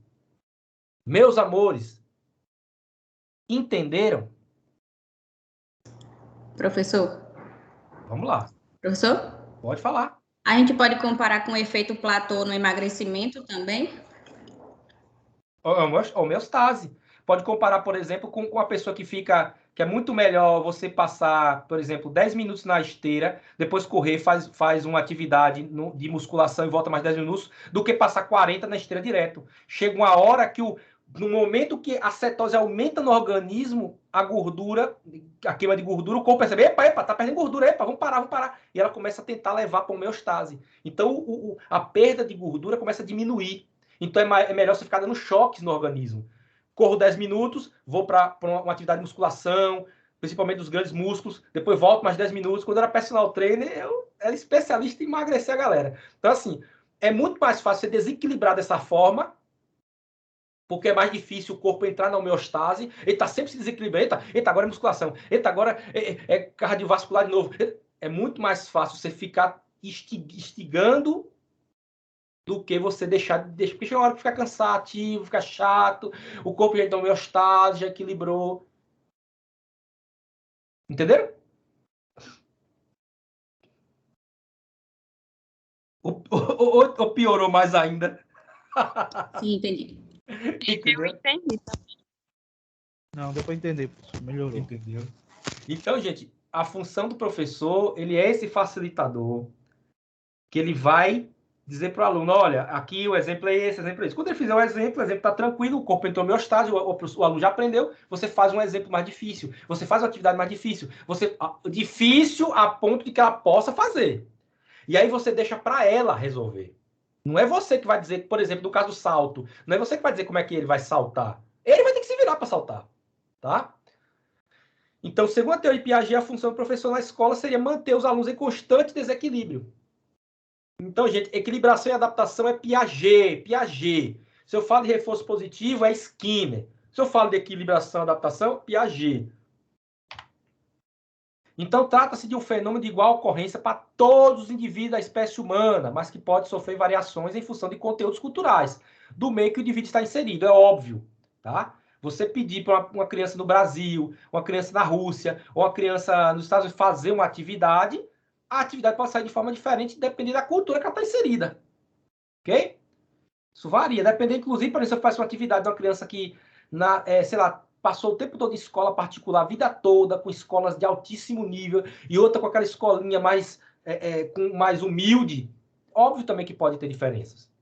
Meus amores, entenderam? Professor? Vamos lá. Professor? Pode falar. A gente pode comparar com o efeito platô no emagrecimento também? Homeostase. Pode comparar, por exemplo, com a pessoa que é muito melhor você passar, por exemplo, 10 minutos na esteira, depois correr, faz uma atividade de musculação e volta mais 10 minutos, do que passar 40 na esteira direto. Chega uma hora que no momento que a cetose aumenta no organismo, a gordura, a queima de gordura, o corpo percebe, epa, tá perdendo gordura, vamos parar. E ela começa a tentar levar para a homeostase. Então, a perda de gordura começa a diminuir. Então, é melhor você ficar dando choques no organismo. Corro 10 minutos, vou para uma atividade de musculação, principalmente dos grandes músculos, depois volto mais 10 minutos. Quando eu era personal trainer, eu era especialista em emagrecer a galera. Então, assim, é muito mais fácil você desequilibrar dessa forma, porque é mais difícil o corpo entrar na homeostase, ele está sempre se desequilibrando, eita, agora é musculação, eita, agora é cardiovascular de novo. É muito mais fácil você ficar instigando do que você deixar, porque chega uma hora que fica cansativo, fica chato, o corpo já está homeostase, já equilibrou. Entenderam? Ou piorou mais ainda? Sim, entendi. Eu entendi também. Não, deu para entender, melhorou. Entendeu? Então, gente, a função do professor, ele é esse facilitador, que ele vai dizer para o aluno, olha, aqui o exemplo é esse, exemplo é esse. Quando ele fizer o exemplo está tranquilo, o corpo entrou em homeostase, o aluno já aprendeu, você faz um exemplo mais difícil, você faz uma atividade mais difícil, difícil a ponto de que ela possa fazer. E aí você deixa para ela resolver. Não é você que vai dizer, por exemplo, no caso do salto, não é você que vai dizer como é que ele vai saltar. Ele vai ter que se virar para saltar, tá? Então, segundo a teoria de Piaget, a função do professor na escola seria manter os alunos em constante desequilíbrio. Então, gente, equilibração e adaptação é Piaget. Se eu falo de reforço positivo, é Skinner. Se eu falo de equilibração e adaptação, Piaget. Então, trata-se de um fenômeno de igual ocorrência para todos os indivíduos da espécie humana, mas que pode sofrer variações em função de conteúdos culturais, do meio que o indivíduo está inserido, é óbvio, tá? Você pedir para uma criança no Brasil, uma criança na Rússia, ou uma criança nos Estados Unidos fazer uma atividade, a atividade pode sair de forma diferente, dependendo da cultura que ela está inserida, ok? Isso varia, dependendo, inclusive, por exemplo, se eu faço uma atividade de uma criança que, sei lá, passou o tempo todo em escola particular, a vida toda, com escolas de altíssimo nível, e outra com aquela escolinha mais, mais humilde, óbvio também que pode ter diferenças.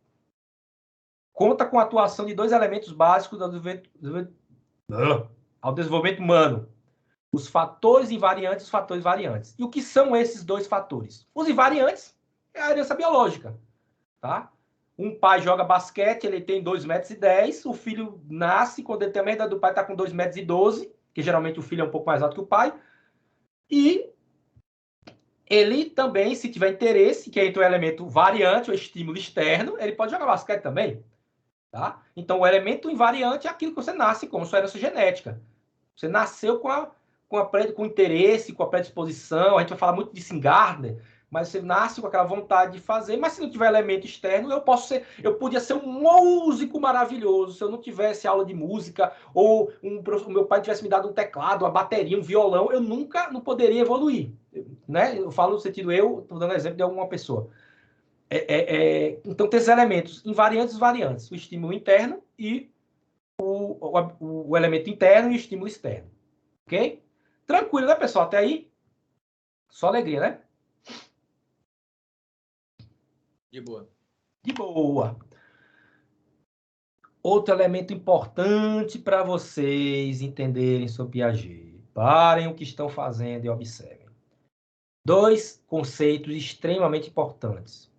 Conta com a atuação de 2 elementos básicos ao desenvolvimento humano. Os fatores invariantes e os fatores variantes. E o que são esses 2 fatores? Os invariantes é a herança biológica, tá? Um pai joga basquete, ele tem 2,10 metros, o filho nasce, quando ele tem a mesma idade do pai, está com 2,12 metros, que geralmente o filho é um pouco mais alto que o pai. E ele também, se tiver interesse, que entra o elemento variante, o estímulo externo, ele pode jogar basquete também. Tá? Então, o elemento invariante é aquilo que você nasce com, sua herança genética. Você nasceu com interesse, com a predisposição, a gente vai falar muito de Gardner, mas você nasce com aquela vontade de fazer, mas se não tiver elemento externo, eu podia ser um músico maravilhoso, se eu não tivesse aula de música, ou o meu pai tivesse me dado um teclado, uma bateria, um violão, eu nunca não poderia evoluir. Né? Eu falo no sentido, estou dando exemplo de alguma pessoa. Então, tem esses elementos invariantes e variantes, o estímulo interno e o elemento interno e o estímulo externo. Ok? Tranquilo, né, pessoal? Até aí? Só alegria, né? De boa. De boa. Outro elemento importante para vocês entenderem sobre Piaget. Parem o que estão fazendo e observem. 2 conceitos extremamente importantes.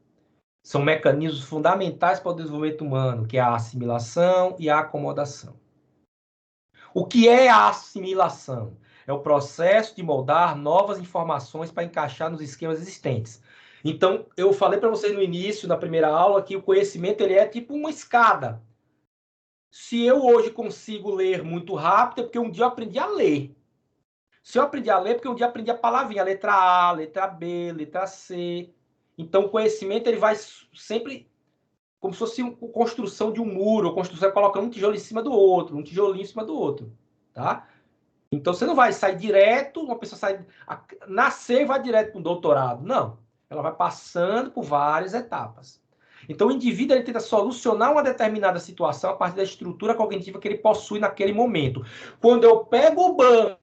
São mecanismos fundamentais para o desenvolvimento humano, que é a assimilação e a acomodação. O que é a assimilação? É o processo de moldar novas informações para encaixar nos esquemas existentes. Então, eu falei para vocês no início, na primeira aula, que o conhecimento ele é tipo uma escada. Se eu hoje consigo ler muito rápido, é porque um dia eu aprendi a ler. Se eu aprendi a ler, é porque um dia eu aprendi a palavrinha, a letra A, letra B, letra C. Então, o conhecimento ele vai sempre como se fosse uma construção de um muro, ou construção colocando um tijolo em cima do outro, um tijolinho em cima do outro, tá? Então, você não vai sair direto, uma pessoa nascer e vai direto para um doutorado. Não. Ela vai passando por várias etapas. Então, o indivíduo ele tenta solucionar uma determinada situação a partir da estrutura cognitiva que ele possui naquele momento. Quando eu pego o banco,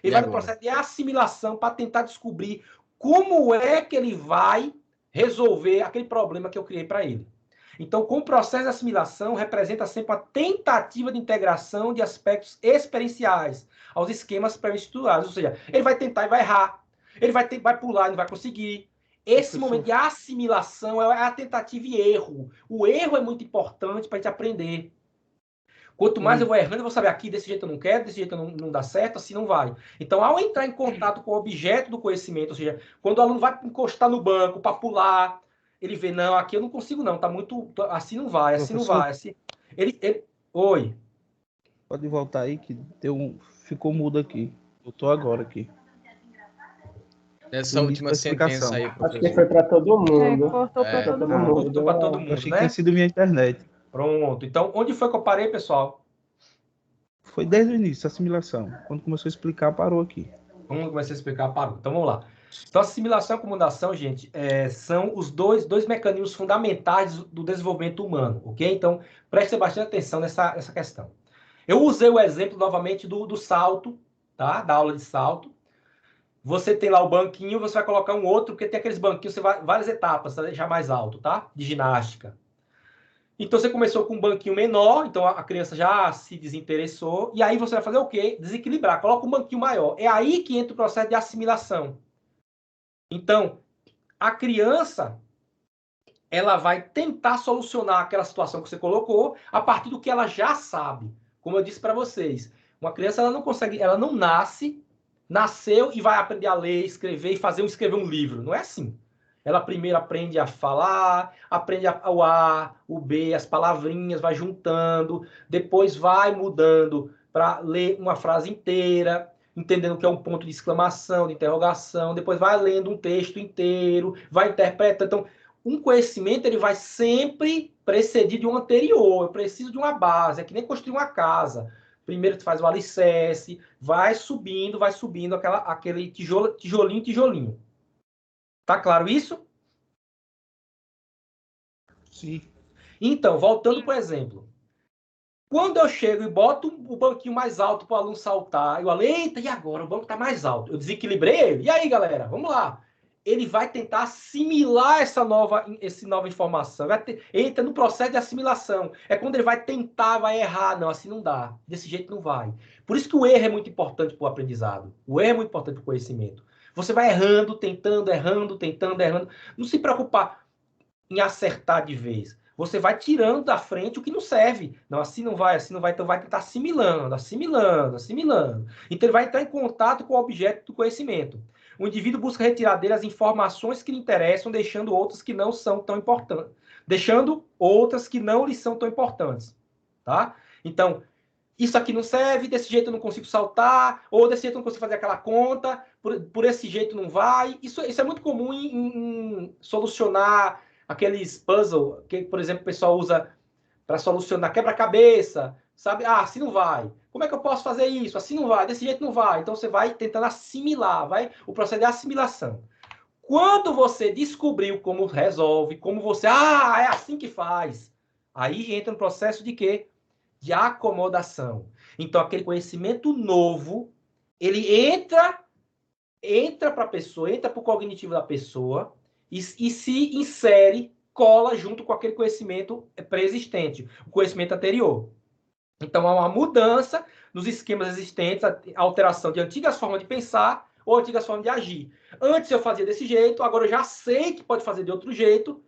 ele vai no processo de assimilação para tentar descobrir como é que ele vai resolver aquele problema que eu criei para ele. Então, com o processo de assimilação, representa sempre uma tentativa de integração de aspectos experienciais aos esquemas pré-estruturados. Ou seja, ele vai tentar e vai errar. Ele vai pular e não vai conseguir. Esse momento de assimilação é a tentativa e erro. O erro é muito importante para a gente aprender. Quanto mais eu vou errando, eu vou saber aqui, desse jeito eu não quero, desse jeito não dá certo, assim não vai. Então, ao entrar em contato com o objeto do conhecimento, ou seja, quando o aluno vai encostar no banco para pular, ele vê, não, aqui eu não consigo não, tá muito, assim não vai, assim não vai. Assim... Oi. Pode voltar aí, que ficou mudo aqui. Voltou agora aqui. Essa última sentença aí, professor. Acho que foi para todo mundo. Cortou para todo mundo. Cortou para todo mundo, Achei né? que tinha sido minha internet. Pronto. Então, onde foi que eu parei, pessoal? Foi desde o início, assimilação. Quando começou a explicar, parou aqui. Quando comecei a explicar, parou. Então, vamos lá. Então, assimilação e acomodação, gente, são os dois mecanismos fundamentais do desenvolvimento humano, ok? Então, preste bastante atenção nessa questão. Eu usei o exemplo, novamente, do salto, tá? Da aula de salto. Você tem lá o banquinho, você vai colocar um outro, porque tem aqueles banquinhos, várias etapas, para deixar mais alto, tá? De ginástica. Então, você começou com um banquinho menor, então a criança já se desinteressou, e aí você vai fazer o quê? Desequilibrar, coloca um banquinho maior. É aí que entra o processo de assimilação. Então, a criança, ela vai tentar solucionar aquela situação que você colocou a partir do que ela já sabe. Como eu disse para vocês, uma criança ela não consegue, ela não nasceu e vai aprender a ler, escrever e escrever um livro. Não é assim. Ela primeiro aprende a falar, aprende o A, o B, as palavrinhas, vai juntando, depois vai mudando para ler uma frase inteira, entendendo que é um ponto de exclamação, de interrogação, depois vai lendo um texto inteiro, vai interpretando. Então, um conhecimento ele vai sempre preceder de um anterior. Eu preciso de uma base, é que nem construir uma casa. Primeiro tu faz o alicerce, vai subindo aquele tijolinho. Tá claro isso? Sim. Então, voltando para o exemplo. Quando eu chego e boto o banquinho mais alto para o aluno saltar, eu falo, eita, e agora? O banco está mais alto. Eu desequilibrei ele. E aí, galera? Vamos lá. Ele vai tentar assimilar essa nova informação. Entra no processo de assimilação. É quando ele vai tentar, vai errar. Não, assim não dá. Desse jeito não vai. Por isso que o erro é muito importante para o aprendizado. O erro é muito importante para o conhecimento. Você vai errando, tentando, errando. Não se preocupar em acertar de vez. Você vai tirando da frente o que não serve. Não, assim não vai. Então vai tentar assimilando. Então ele vai entrar em contato com o objeto do conhecimento. O indivíduo busca retirar dele as informações que lhe interessam, deixando outras que não são tão importantes. Deixando outras que não lhe são tão importantes. Tá? Então, isso aqui não serve, desse jeito eu não consigo saltar, ou desse jeito eu não consigo fazer aquela conta, por esse jeito não vai. Isso é muito comum em solucionar aqueles puzzles que, por exemplo, o pessoal usa para solucionar quebra-cabeça, sabe? Ah, assim não vai. Como é que eu posso fazer isso? Assim não vai, desse jeito não vai. Então você vai tentando assimilar, o processo de assimilação. Quando você descobriu como resolve, como você, é assim que faz, aí entra no processo de quê? De acomodação. Então aquele conhecimento novo, ele entra para a pessoa, entra para o cognitivo da pessoa, e se insere, cola junto com aquele conhecimento pré-existente, o conhecimento anterior. Então, há uma mudança nos esquemas existentes, a alteração de antigas formas de pensar ou antigas formas de agir. Antes eu fazia desse jeito, agora eu já sei que pode fazer de outro jeito,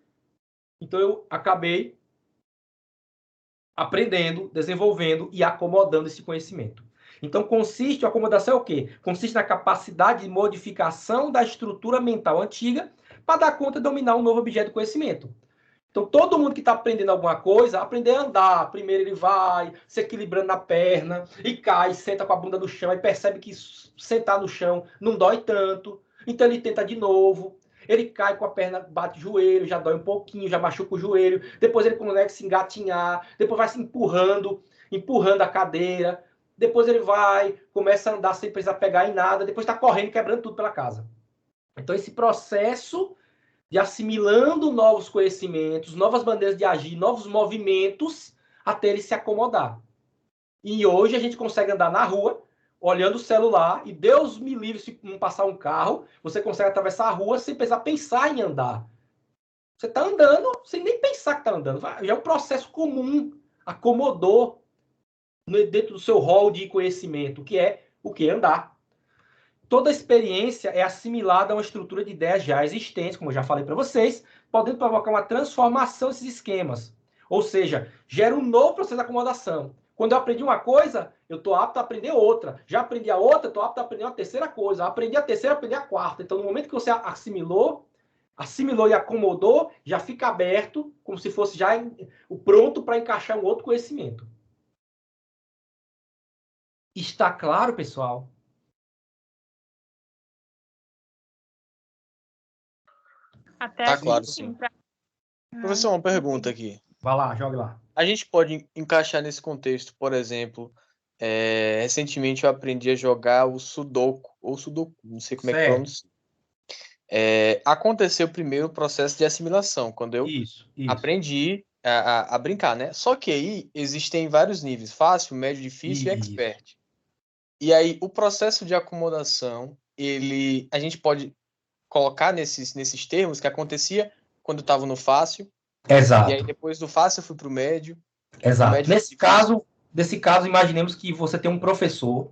então eu acabei aprendendo, desenvolvendo e acomodando esse conhecimento. Então, a acomodação é o quê? Consiste na capacidade de modificação da estrutura mental antiga para dar conta de dominar um novo objeto de conhecimento. Então, todo mundo que está aprendendo alguma coisa, aprender a andar. Primeiro ele vai se equilibrando na perna e cai, senta com a bunda no chão e percebe que sentar no chão não dói tanto. Então, ele tenta de novo. Ele cai com a perna, bate o joelho, já dói um pouquinho, já machuca o joelho. Depois ele começa a se engatinhar. Depois vai se empurrando a cadeira. Depois ele começa a andar sem precisar pegar em nada. Depois está correndo, quebrando tudo pela casa. Então, esse processo de assimilando novos conhecimentos, novas maneiras de agir, novos movimentos, até ele se acomodar. E hoje a gente consegue andar na rua, olhando o celular, e Deus me livre se não passar um carro, você consegue atravessar a rua sem precisar pensar em andar. Você está andando sem nem pensar que está andando. Já é um processo comum, acomodou dentro do seu rol de conhecimento, que é o que? Andar. Toda experiência é assimilada a uma estrutura de ideias já existentes, como eu já falei para vocês, podendo provocar uma transformação desses esquemas. Ou seja, gera um novo processo de acomodação. Quando eu aprendi uma coisa, eu estou apto a aprender outra. Já aprendi a outra, estou apto a aprender uma terceira coisa. Aprendi a terceira, aprendi a quarta. Então, no momento que você assimilou e acomodou, já fica aberto, como se fosse já o pronto para encaixar um outro conhecimento. Está claro, pessoal? Até Tá aqui, claro, sim. Professor, uma pergunta aqui. Vai lá, jogue lá. A gente pode encaixar nesse contexto, por exemplo, recentemente eu aprendi a jogar o Sudoku, ou Sudoku, não sei como é que pronuncia. Aconteceu primeiro o processo de assimilação, quando eu aprendi a brincar, né? Só que aí existem vários níveis, fácil, médio, difícil e expert. E aí o processo de acomodação, a gente pode colocar nesses termos que acontecia quando eu estava no fácil, Exato. E aí depois do fácil eu fui para o médio. Exato. Nesse caso, imaginemos que você tem um professor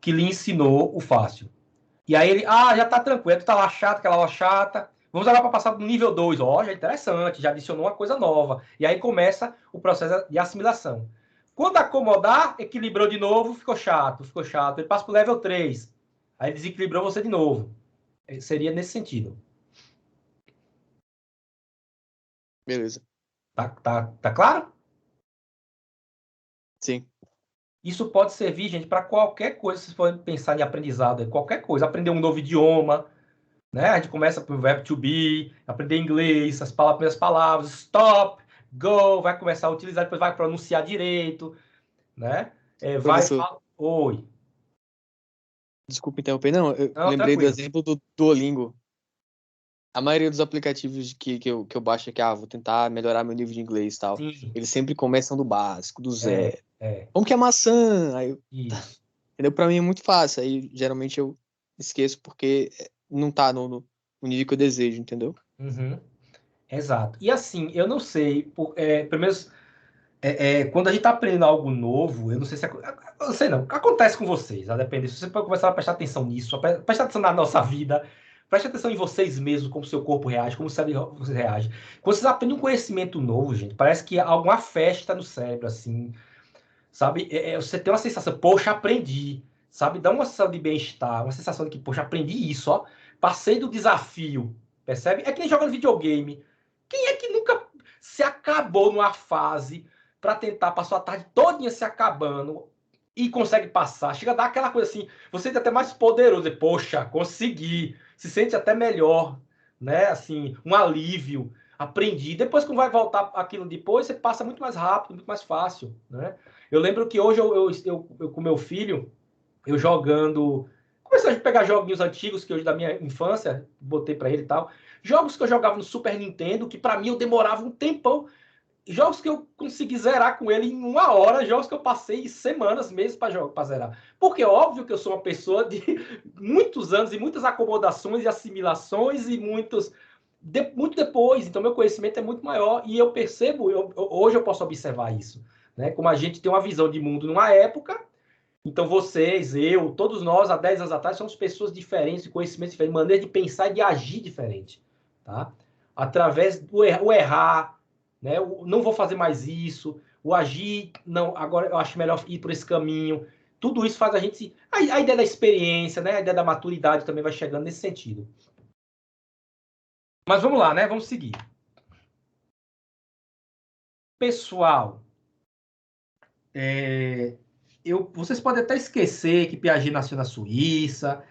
que lhe ensinou o fácil. E aí ele, já tá tranquilo, tu tá lá chato, aquela aula chata. Vamos agora para passar para o nível 2. Já é interessante, já adicionou uma coisa nova. E aí começa o processo de assimilação. Quando acomodar, equilibrou de novo, ficou chato. Ele passa para o level 3. Aí desequilibrou você de novo. Seria nesse sentido. Beleza. Tá claro? Sim. Isso pode servir, gente, para qualquer coisa. Vocês podem pensar em aprendizado, qualquer coisa. Aprender um novo idioma, né? A gente começa pelo verbo to be, aprender inglês, as primeiras palavras, stop, go, vai começar a utilizar, depois vai pronunciar direito, né? Oi. Desculpa interromper, não, eu lembrei tranquilo. Do exemplo do Duolingo. A maioria dos aplicativos que eu baixo aqui, vou tentar melhorar meu nível de inglês e tal, sim, eles sempre começam do básico, do zero. Como que é maçã? Aí entendeu? Pra mim é muito fácil, aí geralmente eu esqueço porque não tá no nível que eu desejo, entendeu? Uhum. Exato. E assim, eu não sei, pelo menos quando a gente tá aprendendo algo novo, eu não sei se... Eu sei não, acontece com vocês, a depender. Se você pode começar a prestar atenção nisso, prestar atenção na nossa vida, preste atenção em vocês mesmos, como o seu corpo reage, como você reage. Quando vocês aprendem um conhecimento novo, gente, parece que há alguma festa no cérebro, assim, sabe? Você tem uma sensação, poxa, aprendi, sabe? Dá uma sensação de bem-estar, uma sensação de que, poxa, aprendi isso, ó. Passei do desafio, percebe? É que nem jogando videogame. Quem é que nunca se acabou numa fase para tentar, passou a tarde todinha se acabando e consegue passar? Chega a dar aquela coisa assim, você sente até mais poderoso, poxa, consegui, se sente até melhor, né? Assim, um alívio, aprendi. Depois, quando vai voltar aquilo depois, você passa muito mais rápido, muito mais fácil, né? Eu lembro que hoje eu com meu filho, eu jogando... Comecei a pegar joguinhos antigos que hoje da minha infância, botei para ele e tal. Jogos que eu jogava no Super Nintendo, que para mim eu demorava um tempão. Jogos que eu consegui zerar com ele em 1 hora, jogos que eu passei semanas, meses para zerar. Porque é óbvio que eu sou uma pessoa de muitos anos e muitas acomodações e assimilações e muito depois. Então, meu conhecimento é muito maior e eu percebo, hoje eu posso observar isso, né? Como a gente tem uma visão de mundo numa época. Então, vocês, eu, todos nós, há 10 anos atrás, somos pessoas diferentes, de conhecimentos diferentes, maneira de pensar e de agir diferente, tá? Através do errar, né? Não vou fazer mais isso, o agir, não, agora eu acho melhor ir por esse caminho. Tudo isso faz a gente... A ideia da experiência, né? A ideia da maturidade também vai chegando nesse sentido. Mas vamos lá, né? Vamos seguir. Pessoal, vocês podem até esquecer que Piaget nasceu na Suíça,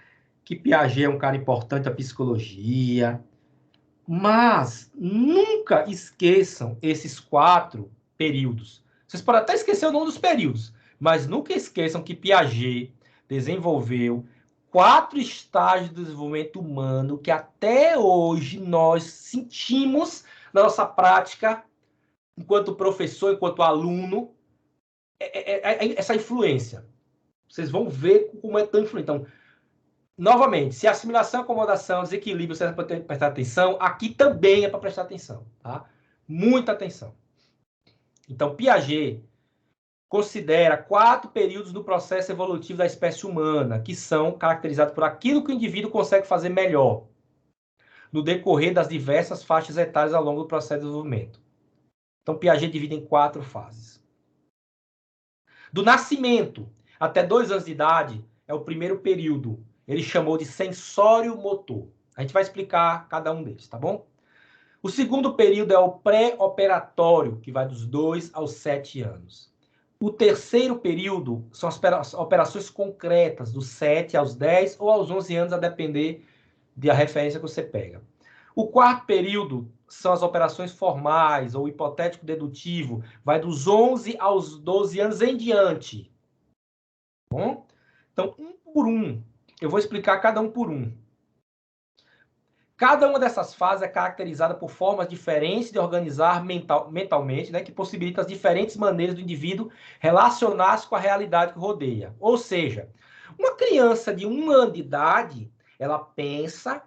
que Piaget é um cara importante da psicologia, mas nunca esqueçam esses 4 períodos. Vocês podem até esquecer o nome dos períodos, mas nunca esqueçam que Piaget desenvolveu 4 estágios do desenvolvimento humano que até hoje nós sentimos na nossa prática, enquanto professor, enquanto aluno, essa influência. Vocês vão ver como é tão influente. Então, novamente, se assimilação, acomodação, desequilíbrio, você vai prestar atenção, aqui também é para prestar atenção, tá? Muita atenção. Então, Piaget considera 4 períodos do processo evolutivo da espécie humana, que são caracterizados por aquilo que o indivíduo consegue fazer melhor no decorrer das diversas faixas etárias ao longo do processo de desenvolvimento. Então, Piaget divide em 4 fases. Do nascimento até 2 anos de idade é o primeiro período. Ele chamou de sensório motor. A gente vai explicar cada um deles, tá bom? O segundo período é o pré-operatório, que vai dos 2 aos 7 anos. O terceiro período são as operações concretas, dos 7 aos 10 ou aos 11 anos, a depender da referência que você pega. O quarto período são as operações formais, ou hipotético-dedutivo, vai dos 11 aos 12 anos em diante. Bom? Então, um por um, eu vou explicar cada um por um. Cada uma dessas fases é caracterizada por formas diferentes de organizar mentalmente, né, que possibilitam as diferentes maneiras do indivíduo relacionar-se com a realidade que rodeia. Ou seja, uma criança de 1 ano de idade, ela pensa,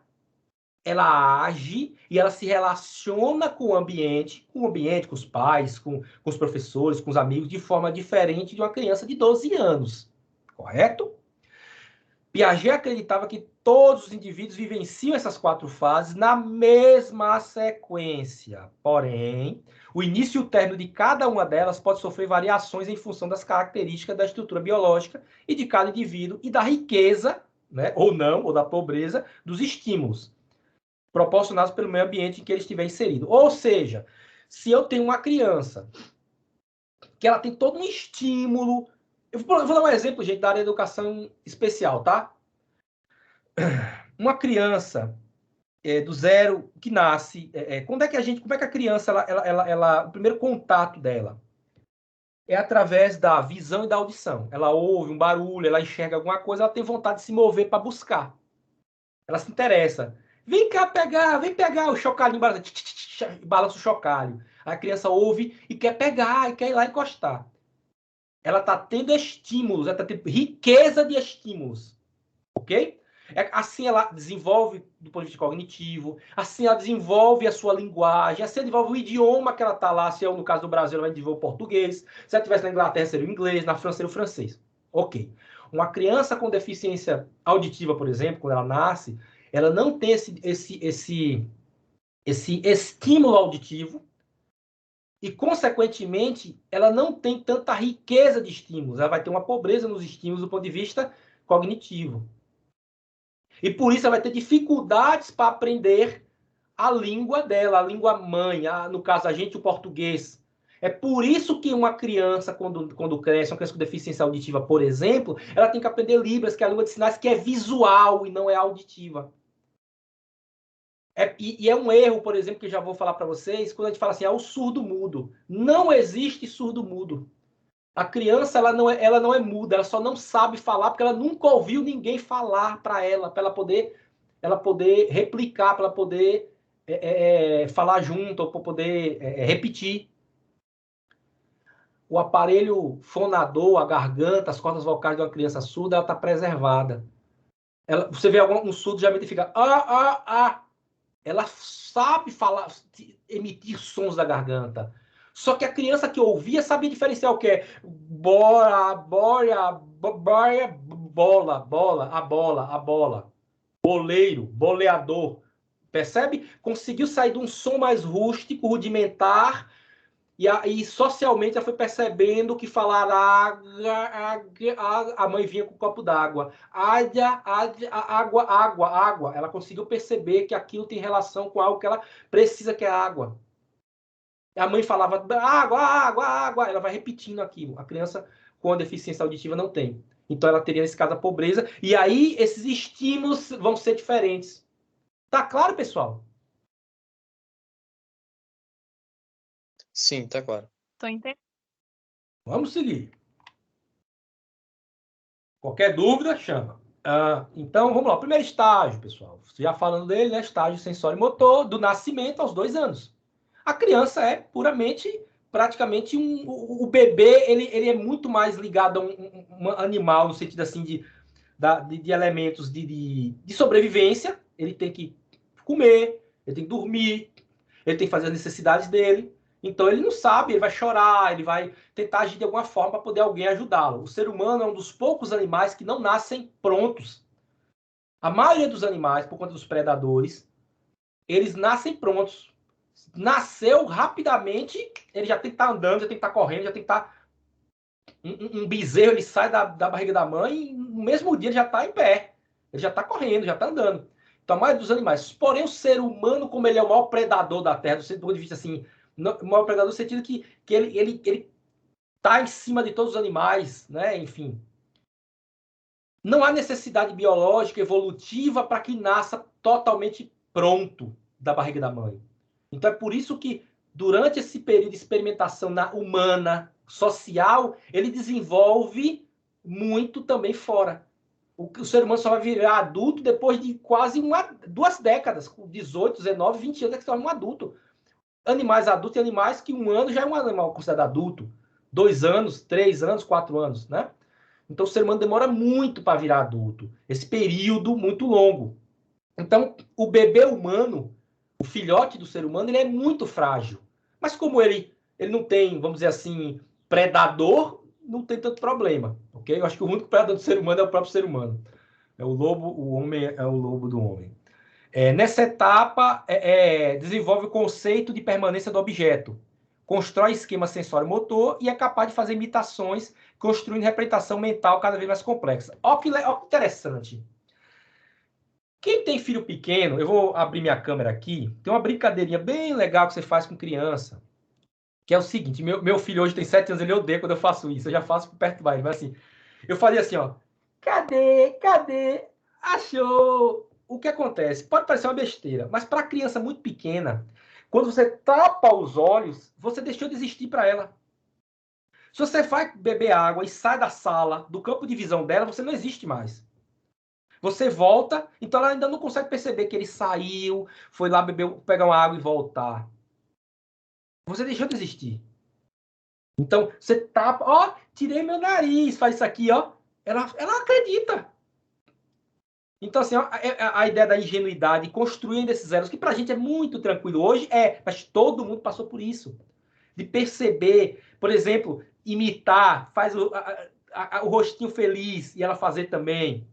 ela age e ela se relaciona com o ambiente, com os pais, com os professores, com os amigos, de forma diferente de uma criança de 12 anos. Correto? Piaget acreditava que todos os indivíduos vivenciam essas 4 fases na mesma sequência. Porém, o início e o término de cada uma delas pode sofrer variações em função das características da estrutura biológica e de cada indivíduo e da riqueza, né, ou não, ou da pobreza, dos estímulos proporcionados pelo meio ambiente em que ele estiver inserido. Ou seja, se eu tenho uma criança que ela tem todo um estímulo... Eu vou dar um exemplo, gente, da área de educação especial, tá? Uma criança do zero que nasce... como é que a criança, o primeiro contato dela é através da visão e da audição. Ela ouve um barulho, ela enxerga alguma coisa, ela tem vontade de se mover para buscar. Ela se interessa. Vem pegar o chocalhinho, balança o chocalho. A criança ouve e quer pegar, e quer ir lá encostar. Ela está tendo estímulos, ela está tendo riqueza de estímulos. Ok? Assim ela desenvolve do ponto de vista cognitivo, assim ela desenvolve a sua linguagem, assim ela desenvolve o idioma que ela está lá. Se no caso do Brasil, ela vai desenvolver o português. Se ela estivesse na Inglaterra, seria o inglês, na França, seria o francês. Ok. Uma criança com deficiência auditiva, por exemplo, quando ela nasce, ela não tem esse estímulo auditivo e, consequentemente, ela não tem tanta riqueza de estímulos. Ela vai ter uma pobreza nos estímulos do ponto de vista cognitivo. E, por isso, ela vai ter dificuldades para aprender a língua dela, a língua mãe, no caso, a gente, o português. É por isso que uma criança, quando cresce, uma criança com deficiência auditiva, por exemplo, ela tem que aprender Libras, que é a língua de sinais, que é visual e não é auditiva. E é um erro, por exemplo, que eu já vou falar para vocês, quando a gente fala assim, o surdo-mudo. Não existe surdo-mudo. A criança, ela não é muda, ela só não sabe falar, porque ela nunca ouviu ninguém falar para ela poder replicar, para ela poder falar junto, ou para poder repetir. O aparelho fonador, a garganta, as cordas vocais de uma criança surda, ela está preservada. Você vê um surdo, geralmente fica... Ela sabe falar, emitir sons da garganta. Só que a criança que ouvia sabia diferenciar o que é bola, boleiro, boleador. Percebe? Conseguiu sair de um som mais rústico, rudimentar, e socialmente ela foi percebendo que falar a mãe vinha com um copo d'água. Água. Ela conseguiu perceber que aquilo tem relação com algo que ela precisa, que é água. A mãe falava água. Ela vai repetindo aquilo. A criança com a deficiência auditiva não tem. Então ela teria, nesse caso, a pobreza. E aí esses estímulos vão ser diferentes. Tá claro, pessoal? Sim, tá claro. Tô entendendo. Vamos seguir. Qualquer dúvida, chama. Então, vamos lá. O primeiro estágio, pessoal. Já falando dele, né? Estágio sensório-motor, do nascimento aos 2 anos. A criança é praticamente o bebê, ele é muito mais ligado a um animal, no sentido assim de elementos de sobrevivência. Ele tem que comer, ele tem que dormir, ele tem que fazer as necessidades dele. Então, ele não sabe, ele vai chorar, ele vai tentar agir de alguma forma para poder alguém ajudá-lo. O ser humano é um dos poucos animais que não nascem prontos. A maioria dos animais, por conta dos predadores, eles nascem prontos. Nasceu rapidamente, ele já tem que estar andando, já tem que estar correndo, já tem que estar... Um bezerro, ele sai da barriga da mãe e no mesmo dia ele já está em pé. Ele já está correndo, já está andando. Então, a maioria dos animais. Porém, o ser humano, como ele é o maior predador da Terra, do ponto de vista assim... O maior predador no sentido que ele está em cima de todos os animais, né? Enfim. Não há necessidade biológica, evolutiva, para que nasça totalmente pronto da barriga da mãe. Então, é por isso que, durante esse período de experimentação humana, social, ele desenvolve muito também fora. O ser humano só vai virar adulto depois de quase 2 décadas, com 18, 19, 20 anos, é que se torna um adulto. Animais adultos e animais que 1 ano já é um animal considerado adulto. 2 anos, 3 anos, 4 anos, né? Então, o ser humano demora muito para virar adulto. Esse período muito longo. Então, o bebê humano, o filhote do ser humano, ele é muito frágil. Mas como ele não tem, vamos dizer assim, predador, não tem tanto problema, ok? Eu acho que o único predador do ser humano é o próprio ser humano. É o lobo, o homem é o lobo do homem. Nessa etapa, desenvolve o conceito de permanência do objeto, constrói esquema sensório-motor e é capaz de fazer imitações, construindo representação mental cada vez mais complexa. Olha que interessante. Quem tem filho pequeno, eu vou abrir minha câmera aqui, tem uma brincadeirinha bem legal que você faz com criança, que é o seguinte, meu filho hoje tem 7 anos, ele odeia quando eu faço isso, eu já faço por perto mais, mas assim, eu fazia assim, ó, cadê, achou? O que acontece? Pode parecer uma besteira, mas para criança muito pequena, quando você tapa os olhos, você deixou de existir para ela. Se você vai beber água e sai da sala, do campo de visão dela, você não existe mais. Você volta, então ela ainda não consegue perceber que ele saiu, foi lá pegar uma água e voltar. Você deixou de existir. Então, você tapa, ó, tirei meu nariz, faz isso aqui, ó. Ela acredita. Então, assim, a ideia da ingenuidade, construindo esses elos, que pra gente é muito tranquilo hoje, mas todo mundo passou por isso. De perceber, por exemplo, imitar, faz o rostinho feliz e ela fazer também.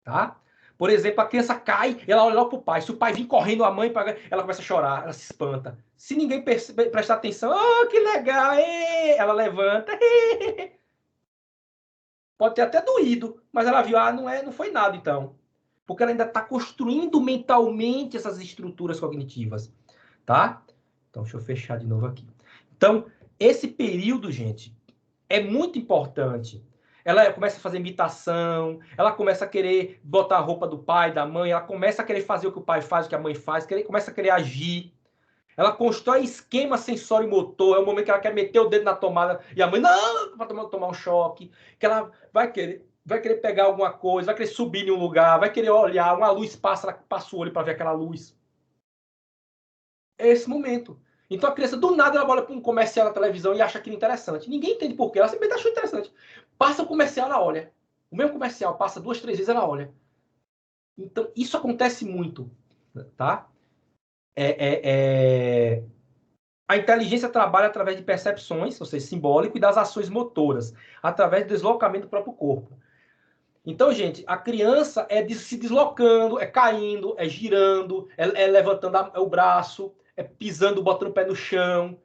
Tá? Por exemplo, a criança cai, ela olha logo pro pai. Se o pai vir correndo, a mãe, ela começa a chorar, ela se espanta. Se ninguém prestar atenção, oh, que legal, ela levanta. Pode ter até doído, mas ela viu, não foi nada então. Porque ela ainda está construindo mentalmente essas estruturas cognitivas, tá? Então, deixa eu fechar de novo aqui. Então, esse período, gente, é muito importante. Ela começa a fazer imitação, ela começa a querer botar a roupa do pai, da mãe, ela começa a querer fazer o que o pai faz, o que a mãe faz, começa a querer agir. Ela constrói esquema sensório-motor, é o momento que ela quer meter o dedo na tomada e a mãe, não, para tomar um choque, que ela vai querer pegar alguma coisa, vai querer subir em um lugar, vai querer olhar, uma luz passa, ela passa o olho para ver aquela luz. É esse momento. Então a criança, do nada, ela olha para um comercial na televisão e acha aquilo interessante. Ninguém entende por quê, ela simplesmente achou interessante. Passa o comercial, ela olha. O mesmo comercial, passa 2, 3 vezes, ela olha. Então, isso acontece muito, tá? A inteligência trabalha através de percepções, ou seja, simbólico, e das ações motoras, através do deslocamento do próprio corpo. Então, gente, a criança se deslocando, caindo, girando, levantando o braço, pisando, botando o pé no chão.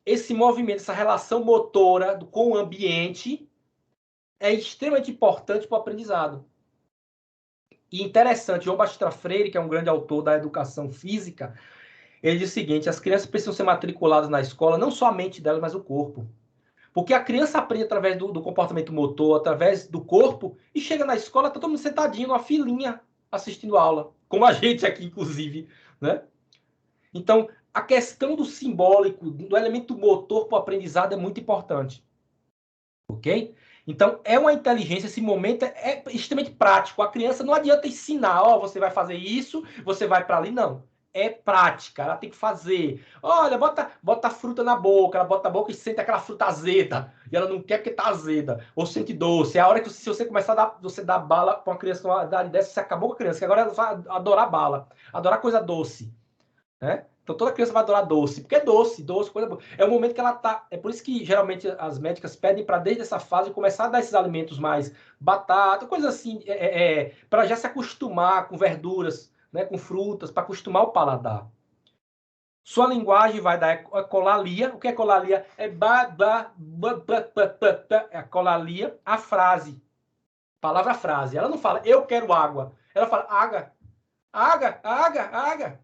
Esse movimento, essa relação motora com o ambiente é extremamente importante para o aprendizado. E interessante, João Batista Freire, que é um grande autor da educação física, ele diz o seguinte, as crianças precisam ser matriculadas na escola, não só a mente delas, mas o corpo. Porque a criança aprende através do comportamento motor, através do corpo, e chega na escola, tá todo mundo sentadinho, numa filinha, assistindo aula. Como a gente aqui, inclusive, né? Então, a questão do simbólico, do elemento motor para o aprendizado é muito importante. Ok? Então, é uma inteligência, esse momento é extremamente prático. A criança não adianta ensinar, você vai fazer isso, você vai para ali, não. É prática, ela tem que fazer. Olha, bota a fruta na boca, ela bota a boca e sente aquela fruta azeda. E ela não quer porque tá azeda. Ou sente doce. É a hora que se você começar você dar bala para uma criança uma idade dessa, você acabou com a criança, que agora ela vai adorar bala, adorar coisa doce. Né? Então toda criança vai adorar doce, porque é doce, coisa boa. É o momento que ela tá. É por isso que geralmente as médicas pedem para desde essa fase começar a dar esses alimentos mais batata, coisas assim, para já se acostumar com verduras, né, com frutas, para acostumar o paladar. Sua linguagem vai dar ecolalia. O que é ecolalia? É ecolalia, a frase. Palavra frase. Ela não fala eu quero água. Ela fala água. Água, água, água.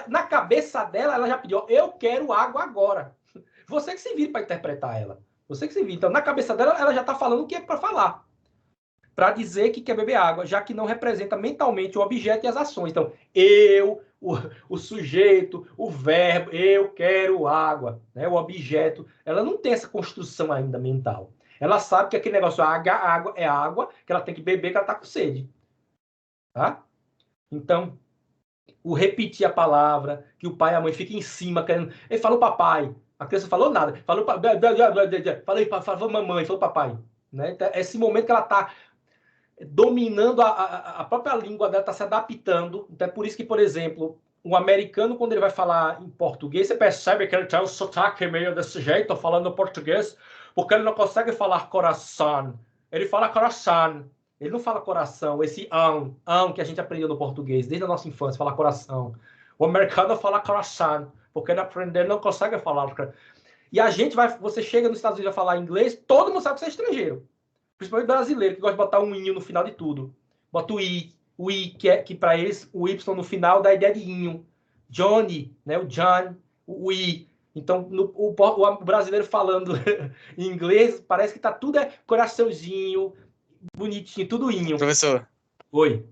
Na cabeça dela, ela já pediu, eu quero água agora. Você que se vira para interpretar ela. Você que se vira. Então, na cabeça dela, ela já está falando o que é para falar. Para dizer que quer beber água, já que não representa mentalmente o objeto e as ações. Então, o sujeito, o verbo, eu quero água. Né? O objeto, ela não tem essa construção ainda mental. Ela sabe que aquele negócio, água é água, que ela tem que beber, que ela está com sede. Tá? Então, o repetir a palavra, que o pai e a mãe ficam em cima, querendo. Ele falou papai, a criança falou nada, falou mamãe, falou papai. Né? Então, esse momento que ela está dominando a própria língua dela, está se adaptando. Então é por isso que, por exemplo, um americano, quando ele vai falar em português, você percebe que ele tem um sotaque meio desse jeito, falando português, porque ele não consegue falar coração. Ele fala coração. Ele não fala coração, esse que a gente aprendeu no português, desde a nossa infância, fala coração. O americano fala coração, porque ele aprendeu, ele não consegue falar. E a gente você chega nos Estados Unidos a falar inglês, todo mundo sabe que você é estrangeiro. Principalmente brasileiro, que gosta de botar um inho no final de tudo. Bota o i, que para eles, o y no final dá a ideia de inho. Johnny, né? O John, o i. Então, o brasileiro falando em inglês, parece que tá tudo coraçãozinho, bonitinho, tudo inho. Professor. Oi.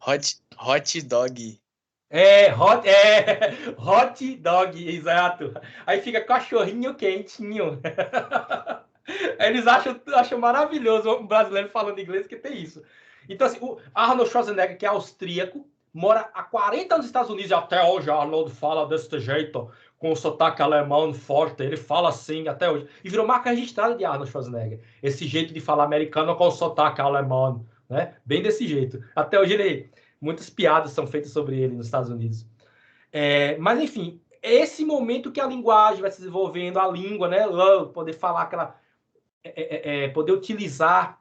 Hot dog. Hot dog, exato. Aí fica cachorrinho quentinho. Eles acham maravilhoso um brasileiro falando inglês que tem isso. Então, assim, o Arnold Schwarzenegger, que é austríaco, mora há 40 anos nos Estados Unidos e até hoje o Arnold fala desse jeito, com o sotaque alemão forte. Ele fala assim até hoje. E virou marca registrada de Arnold Schwarzenegger. Esse jeito de falar americano com o sotaque alemão, né? Bem desse jeito. Até hoje muitas piadas são feitas sobre ele nos Estados Unidos. Mas, enfim, esse momento que a linguagem vai se desenvolvendo, a língua, né? Poder falar poder utilizar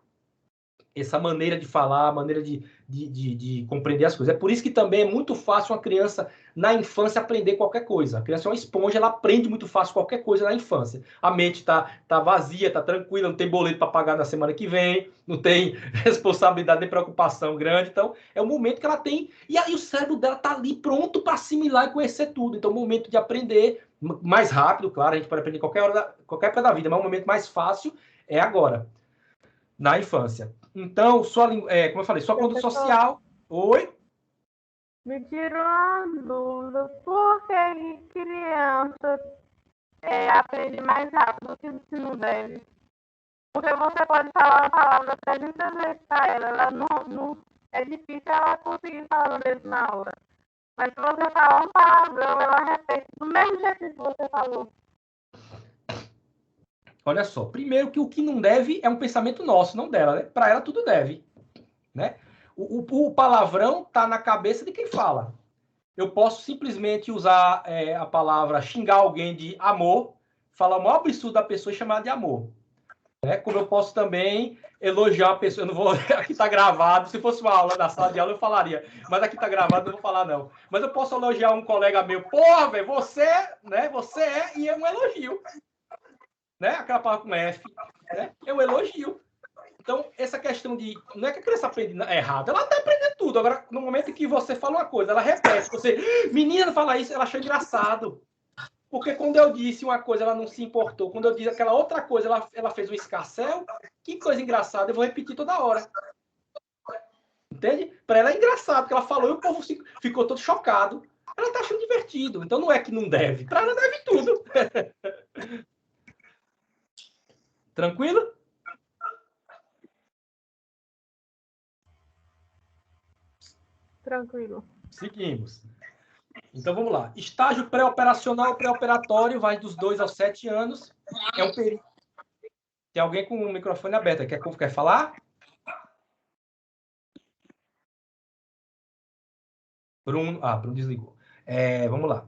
essa maneira de falar, a maneira de compreender as coisas. É por isso que também é muito fácil uma criança, na infância, aprender qualquer coisa. A criança é uma esponja, ela aprende muito fácil qualquer coisa na infância. A mente tá vazia, tá tranquila, não tem boleto para pagar na semana que vem, não tem responsabilidade nem preocupação grande. Então, é o momento que ela tem, e aí o cérebro dela tá ali pronto para assimilar e conhecer tudo. Então, é o momento de aprender mais rápido, claro, a gente pode aprender qualquer época da vida, mas o momento mais fácil é agora, na infância. Então, como eu falei, sua conduta social... Oi? Me tirou uma dúvida. Por que criança aprende mais rápido que o ensino deve? Porque você pode falar uma palavra 300 vezes para ela não é difícil ela conseguir falar mesmo na hora. Mas se você falar um palavrão, ela repete do mesmo jeito que você falou. Olha só, primeiro que o que não deve é um pensamento nosso, não dela, né? Para ela tudo deve, né? O palavrão tá na cabeça de quem fala. Eu posso simplesmente usar a palavra, xingar alguém de amor, falar o maior absurdo da pessoa e chamar de amor. Né? Como eu posso também elogiar a pessoa, eu não vou, aqui tá gravado, se fosse uma aula da sala de aula eu falaria, mas aqui tá gravado, eu não vou falar não. Mas eu posso elogiar um colega meu, porra, velho, você é, e é um elogio. Né? Aquela palavra com F, né? Eu elogio. Então, essa questão de... Não é que a criança aprende errado, ela até aprende tudo. Agora, no momento que você fala uma coisa, ela repete. Menina, fala isso, ela achou engraçado. Porque quando eu disse uma coisa, ela não se importou. Quando eu disse aquela outra coisa, ela fez um escarcéu. Que coisa engraçada, eu vou repetir toda hora. Entende? Para ela é engraçado, porque ela falou e o povo ficou todo chocado. Ela tá achando divertido. Então, não é que não deve. Para ela deve tudo. Tranquilo? Tranquilo. Seguimos. Então, vamos lá. Estágio pré-operacional, pré-operatório, vai dos 2 aos 7 anos. É um período... Tem alguém com o microfone aberto. Quer falar? Bruno desligou. Vamos lá.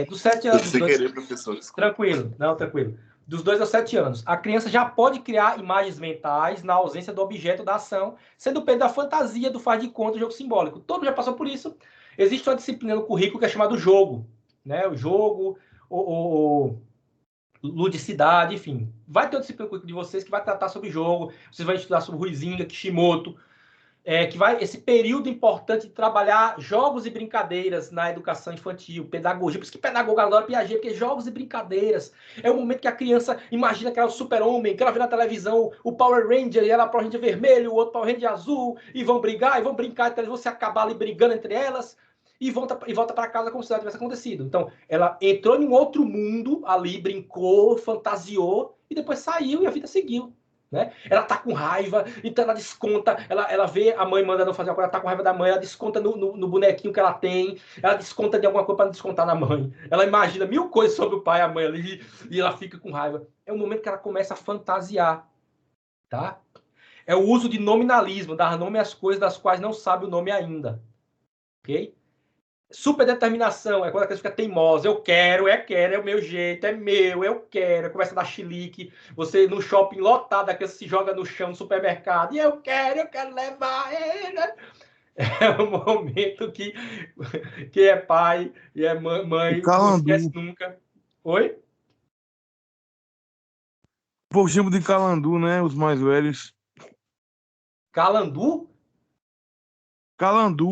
Dos 7 anos... Sem querer, professor. Tranquilo. Não, tranquilo. Dos 2 aos 7 anos, a criança já pode criar imagens mentais na ausência do objeto da ação, sendo o peso da fantasia, do faz de conta, do jogo simbólico. Todo mundo já passou por isso. Existe uma disciplina no currículo que é chamada jogo. Né? O jogo, ludicidade, enfim. Vai ter uma disciplina no currículo de vocês que vai tratar sobre jogo. Vocês vão estudar sobre Huizinga, Kishimoto. Esse período importante de trabalhar jogos e brincadeiras na educação infantil, pedagogia. Por isso que pedagogo adora Piaget, porque jogos e brincadeiras. É o momento que a criança imagina que ela é o super-homem, que ela vê na televisão o Power Ranger, e ela é o Power Ranger vermelho, o outro Power Ranger azul, e vão brigar, então eles vão se acabar ali brigando entre elas, e volta para casa como se nada tivesse acontecido. Então, ela entrou em um outro mundo ali, brincou, fantasiou, e depois saiu e a vida seguiu. Né? Ela tá com raiva, então ela desconta, ela vê a mãe mandando fazer uma coisa, ela tá com raiva da mãe, ela desconta no bonequinho que ela tem, ela desconta de alguma coisa para não descontar na mãe. Ela imagina 1000 coisas sobre o pai e a mãe ali, e ela fica com raiva. É o momento que ela começa a fantasiar, tá? É o uso de nominalismo, dar nome às coisas das quais não sabe o nome ainda. Ok? Superdeterminação é quando a criança fica teimosa. Eu quero, é o meu jeito, é meu, eu quero. Começa a dar chilique. Você no shopping lotado, a criança se joga no chão no supermercado. E eu quero levar. É o momento que é pai e é mãe, não esquece nunca. Oi? O povo chama de calandu, né? Os mais velhos. Calandu? Calandu.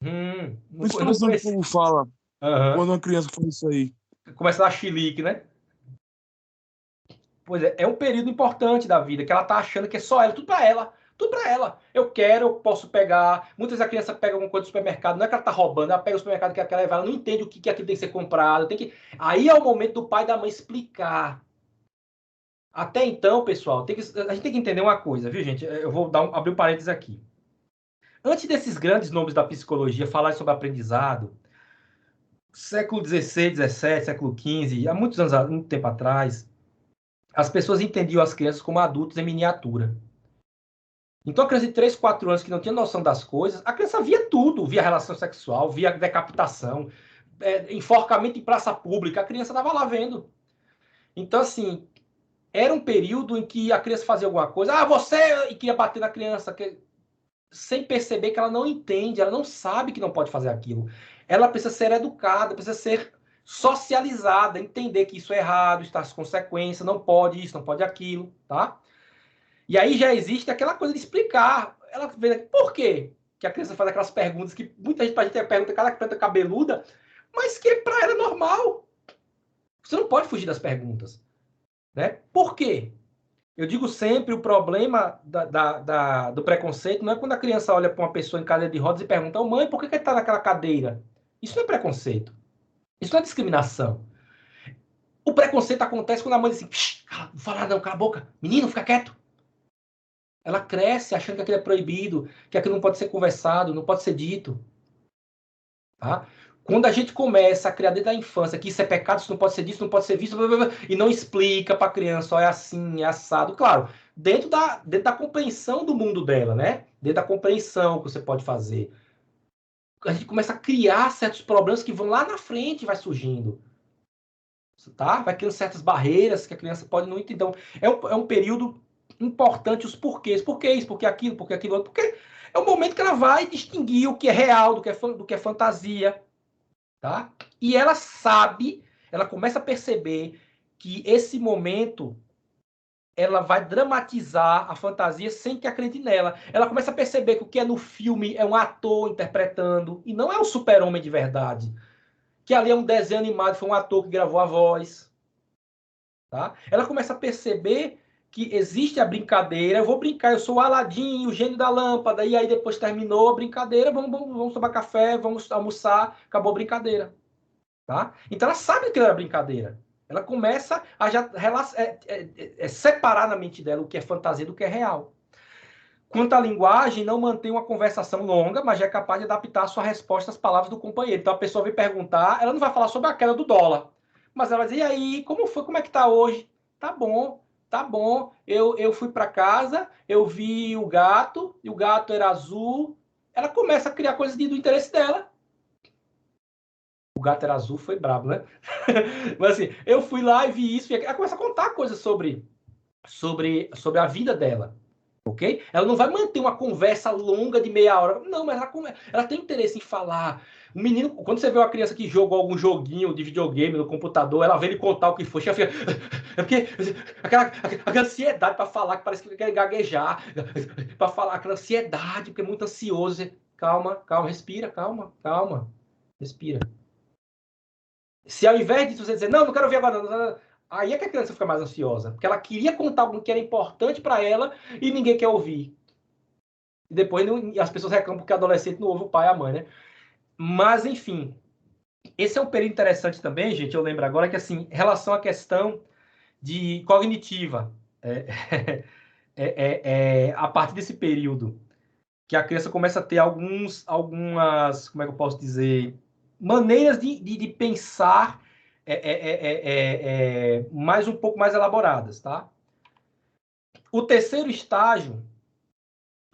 Não expressão que o povo fala quando uma criança faz isso aí. Começa a dar chilique, né? Pois é um período importante da vida, que ela tá achando que é só ela, tudo pra ela. Tudo pra ela. Eu quero, eu posso pegar. Muitas vezes a criança pega alguma coisa do supermercado, não é que ela tá roubando, ela pega o supermercado que ela quer levar, ela não entende o que aquilo tem que ser comprado. Aí é o momento do pai e da mãe explicar. Até então, pessoal, a gente tem que entender uma coisa, viu, gente? Eu vou abrir um parênteses aqui. Antes desses grandes nomes da psicologia falarem sobre aprendizado, século XVI, XVII, século XV, há muitos anos, muito tempo atrás, as pessoas entendiam as crianças como adultos em miniatura. Então, a criança de 3, 4 anos que não tinha noção das coisas, a criança via tudo, via relação sexual, via decapitação, enforcamento em praça pública, a criança estava lá vendo. Então, assim, era um período em que a criança fazia alguma coisa, você, e queria bater na criança, sem perceber que ela não entende, ela não sabe que não pode fazer aquilo. Ela precisa ser educada, precisa ser socializada, entender que isso é errado, está as consequências, não pode isso, não pode aquilo, tá? E aí já existe aquela coisa de explicar. Ela vê por quê que a criança faz aquelas perguntas que muita gente pergunta, cada pergunta cabeluda, mas que para ela é normal. Você não pode fugir das perguntas, né? Por quê? Eu digo sempre, o problema do preconceito não é quando a criança olha para uma pessoa em cadeira de rodas e pergunta, mãe, por que ele está naquela cadeira? Isso não é preconceito. Isso não é discriminação. O preconceito acontece quando a mãe diz assim, não fala não, cala a boca. Menino, fica quieto. Ela cresce achando que aquilo é proibido, que aquilo não pode ser conversado, não pode ser dito. Tá? Quando a gente começa a criar desde a infância que isso é pecado, isso não pode ser disso, não pode ser visto, e não explica para a criança, ó, é assim, é assado. Claro, dentro da compreensão do mundo dela, né? Dentro da compreensão que você pode fazer. A gente começa a criar certos problemas que vão lá na frente, vai surgindo. Tá? Vai criando certas barreiras que a criança pode não entender. Então, é um período importante os porquês. Por que isso? Por que aquilo? Por que aquilo outro? Porque é o momento que ela vai distinguir o que é real do que é fantasia. Tá? E ela sabe, ela começa a perceber que esse momento ela vai dramatizar a fantasia sem que acredite nela. Ela começa a perceber que o que é no filme é um ator interpretando e não é o super-homem de verdade. Que ali é um desenho animado, foi um ator que gravou a voz. Tá? Ela começa a perceber que existe a brincadeira, eu vou brincar, eu sou o Aladim, o gênio da lâmpada, e aí depois terminou a brincadeira, vamos tomar café, vamos almoçar, acabou a brincadeira. Tá? Então ela sabe que era brincadeira. Ela começa a já separar na mente dela o que é fantasia do que é real. Quanto à linguagem, não mantém uma conversação longa, mas já é capaz de adaptar a sua resposta às palavras do companheiro. Então a pessoa vem perguntar, ela não vai falar sobre a queda do dólar, mas ela vai dizer, e aí, como foi, como é que tá hoje? Tá bom, eu fui para casa, eu vi o gato, e o gato era azul. Ela começa a criar coisas do interesse dela. O gato era azul, foi brabo, né? Mas assim, eu fui lá e vi isso, e ela começa a contar coisas sobre a vida dela. Ok? Ela não vai manter uma conversa longa de meia hora. Não, mas ela tem interesse em falar. O menino, quando você vê uma criança que jogou algum joguinho de videogame no computador, ela vê ele contar o que foi. Fica, é porque aquela ansiedade para falar, que parece que quer gaguejar. Para falar, aquela ansiedade, porque é muito ansioso. Calma, respira, calma. Respira. Se ao invés disso você dizer, não quero ouvir agora, não, aí é que a criança fica mais ansiosa, porque ela queria contar algo que era importante para ela e ninguém quer ouvir. E depois as pessoas reclamam porque o adolescente não ouve o pai e a mãe, né? Mas, enfim, esse é um período interessante também, gente, eu lembro agora que, assim, em relação à questão de cognitiva, a partir desse período, que a criança começa a ter algumas, como é que eu posso dizer, maneiras de pensar mais um pouco mais elaboradas, tá? O terceiro estágio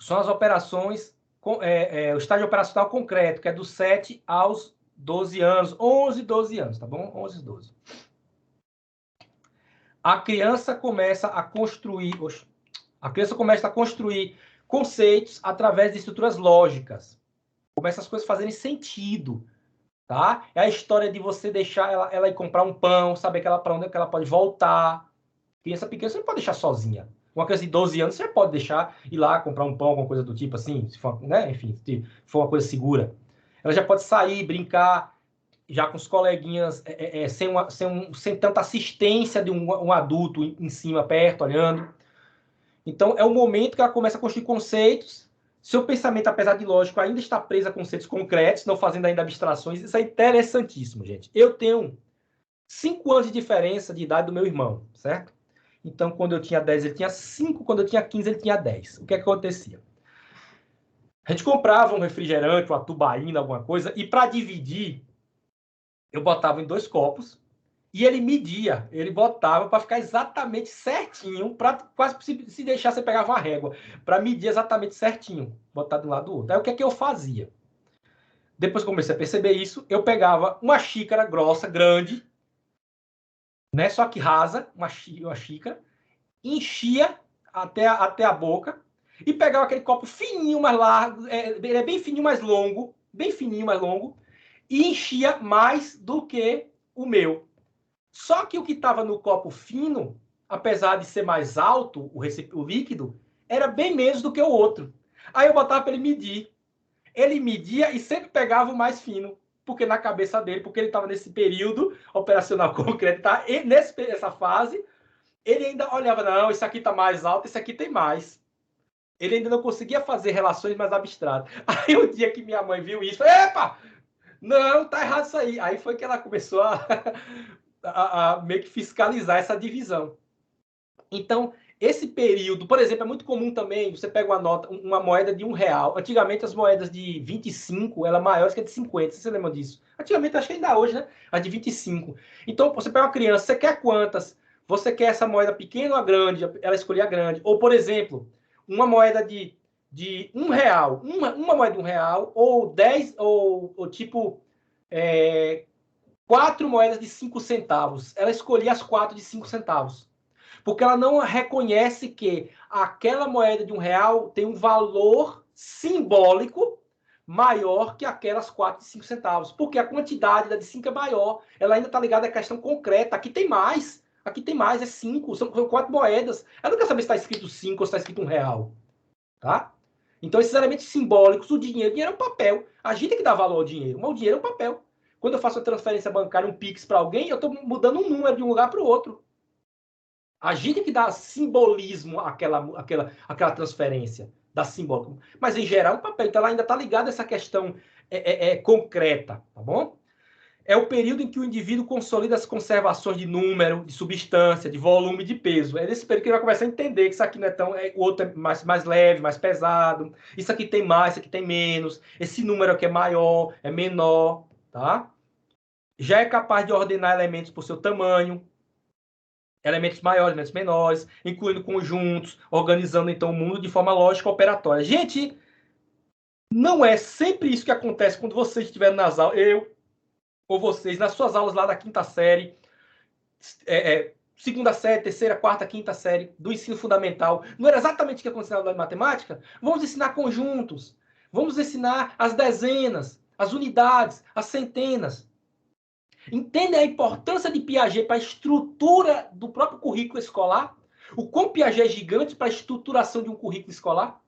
são as operações, o estágio operacional concreto, que é dos 7 aos 12 anos, 11, 12 anos, tá bom? 11, 12. A criança começa a construir conceitos através de estruturas lógicas. Começa as coisas fazerem sentido, tá? É a história de você deixar ela ir comprar um pão, saber para onde é que ela pode voltar. Criança pequena você não pode deixar sozinha. Uma criança de 12 anos você pode deixar ir lá comprar um pão, alguma coisa do tipo assim, se for, né? Enfim, se for uma coisa segura. Ela já pode sair, brincar, já com os coleguinhas, sem tanta assistência de um adulto em cima, perto, olhando. Então, é o momento que ela começa a construir conceitos. Seu pensamento, apesar de lógico, ainda está preso a conceitos concretos, não fazendo ainda abstrações. Isso é interessantíssimo, gente. Eu tenho 5 anos de diferença de idade do meu irmão, certo? Então, quando eu tinha 10, ele tinha 5. Quando eu tinha 15, ele tinha 10. O que acontecia? A gente comprava um refrigerante, uma tubaína, alguma coisa, e para dividir, eu botava em 2 copos, e ele media, ele botava para ficar exatamente certinho, para quase se deixar, você pegava uma régua, para medir exatamente certinho, botar de um lado do outro. Aí o que é que eu fazia? Depois que eu comecei a perceber isso, eu pegava uma xícara grossa, grande, né, só que rasa, uma xícara, enchia até a boca, e pegava aquele copo fininho, mais largo, ele é bem fininho, mais longo, e enchia mais do que o meu. Só que o que estava no copo fino, apesar de ser mais alto, o líquido, era bem menos do que o outro. Aí eu botava para ele medir. Ele media e sempre pegava o mais fino, porque na cabeça dele, porque ele estava nesse período operacional concreto, tá? E nessa fase, ele ainda olhava, não, isso aqui está mais alto, isso aqui tem mais. Ele ainda não conseguia fazer relações mais abstratas. Aí o dia que minha mãe viu isso, epa! Não, tá errado isso aí. Aí foi que ela começou a meio que fiscalizar essa divisão. Então, esse período, por exemplo, é muito comum também, você pega uma moeda de R$1. Antigamente, as moedas de 25 eram maiores que a de 50, você lembra disso? Antigamente, acho que ainda hoje, né? A de 25. Então, você pega uma criança, você quer quantas? Você quer essa moeda pequena ou a grande? Ela escolhia a grande. Ou, por exemplo, uma moeda de R$1, uma moeda de R$1, ou 10, ou tipo... 4 moedas de 5 centavos. Ela escolhia as 4 de 5 centavos. Porque ela não reconhece que aquela moeda de R$1 tem um valor simbólico maior que aquelas 4 de 5 centavos. Porque a quantidade da de 5 é maior. Ela ainda está ligada à questão concreta. Aqui tem mais. É 5. São 4 moedas. Ela não quer saber se está escrito 5 ou se está escrito R$1. Tá? Então, esses elementos simbólicos, o dinheiro é um papel. A gente é que dá valor ao dinheiro, mas o dinheiro é um papel. Quando eu faço uma transferência bancária, um Pix para alguém, eu estou mudando um número de um lugar para o outro. A gente que dá simbolismo àquela transferência, dá simbólico. Mas, em geral, é um papel. Então, ela ainda está ligada a essa questão concreta, tá bom? É o período em que o indivíduo consolida as conservações de número, de substância, de volume, de peso. É nesse período que ele vai começar a entender que isso aqui não é tão... o outro é mais leve, mais pesado. Isso aqui tem mais, isso aqui tem menos. Esse número aqui é maior, é menor, tá? Já é capaz de ordenar elementos por seu tamanho. Elementos maiores, elementos menores, incluindo conjuntos, organizando, então, o mundo de forma lógica operatória. Gente, não é sempre isso que acontece quando vocês estiverem nas aulas... ou vocês, nas suas aulas lá da 5ª série, 2ª série, 3ª, 4ª, 5ª série do ensino fundamental, não era exatamente o que aconteceu na aula de matemática? Vamos ensinar conjuntos, vamos ensinar as dezenas, as unidades, as centenas. Entendem a importância de Piaget para a estrutura do próprio currículo escolar? O quão Piaget é gigante para a estruturação de um currículo escolar?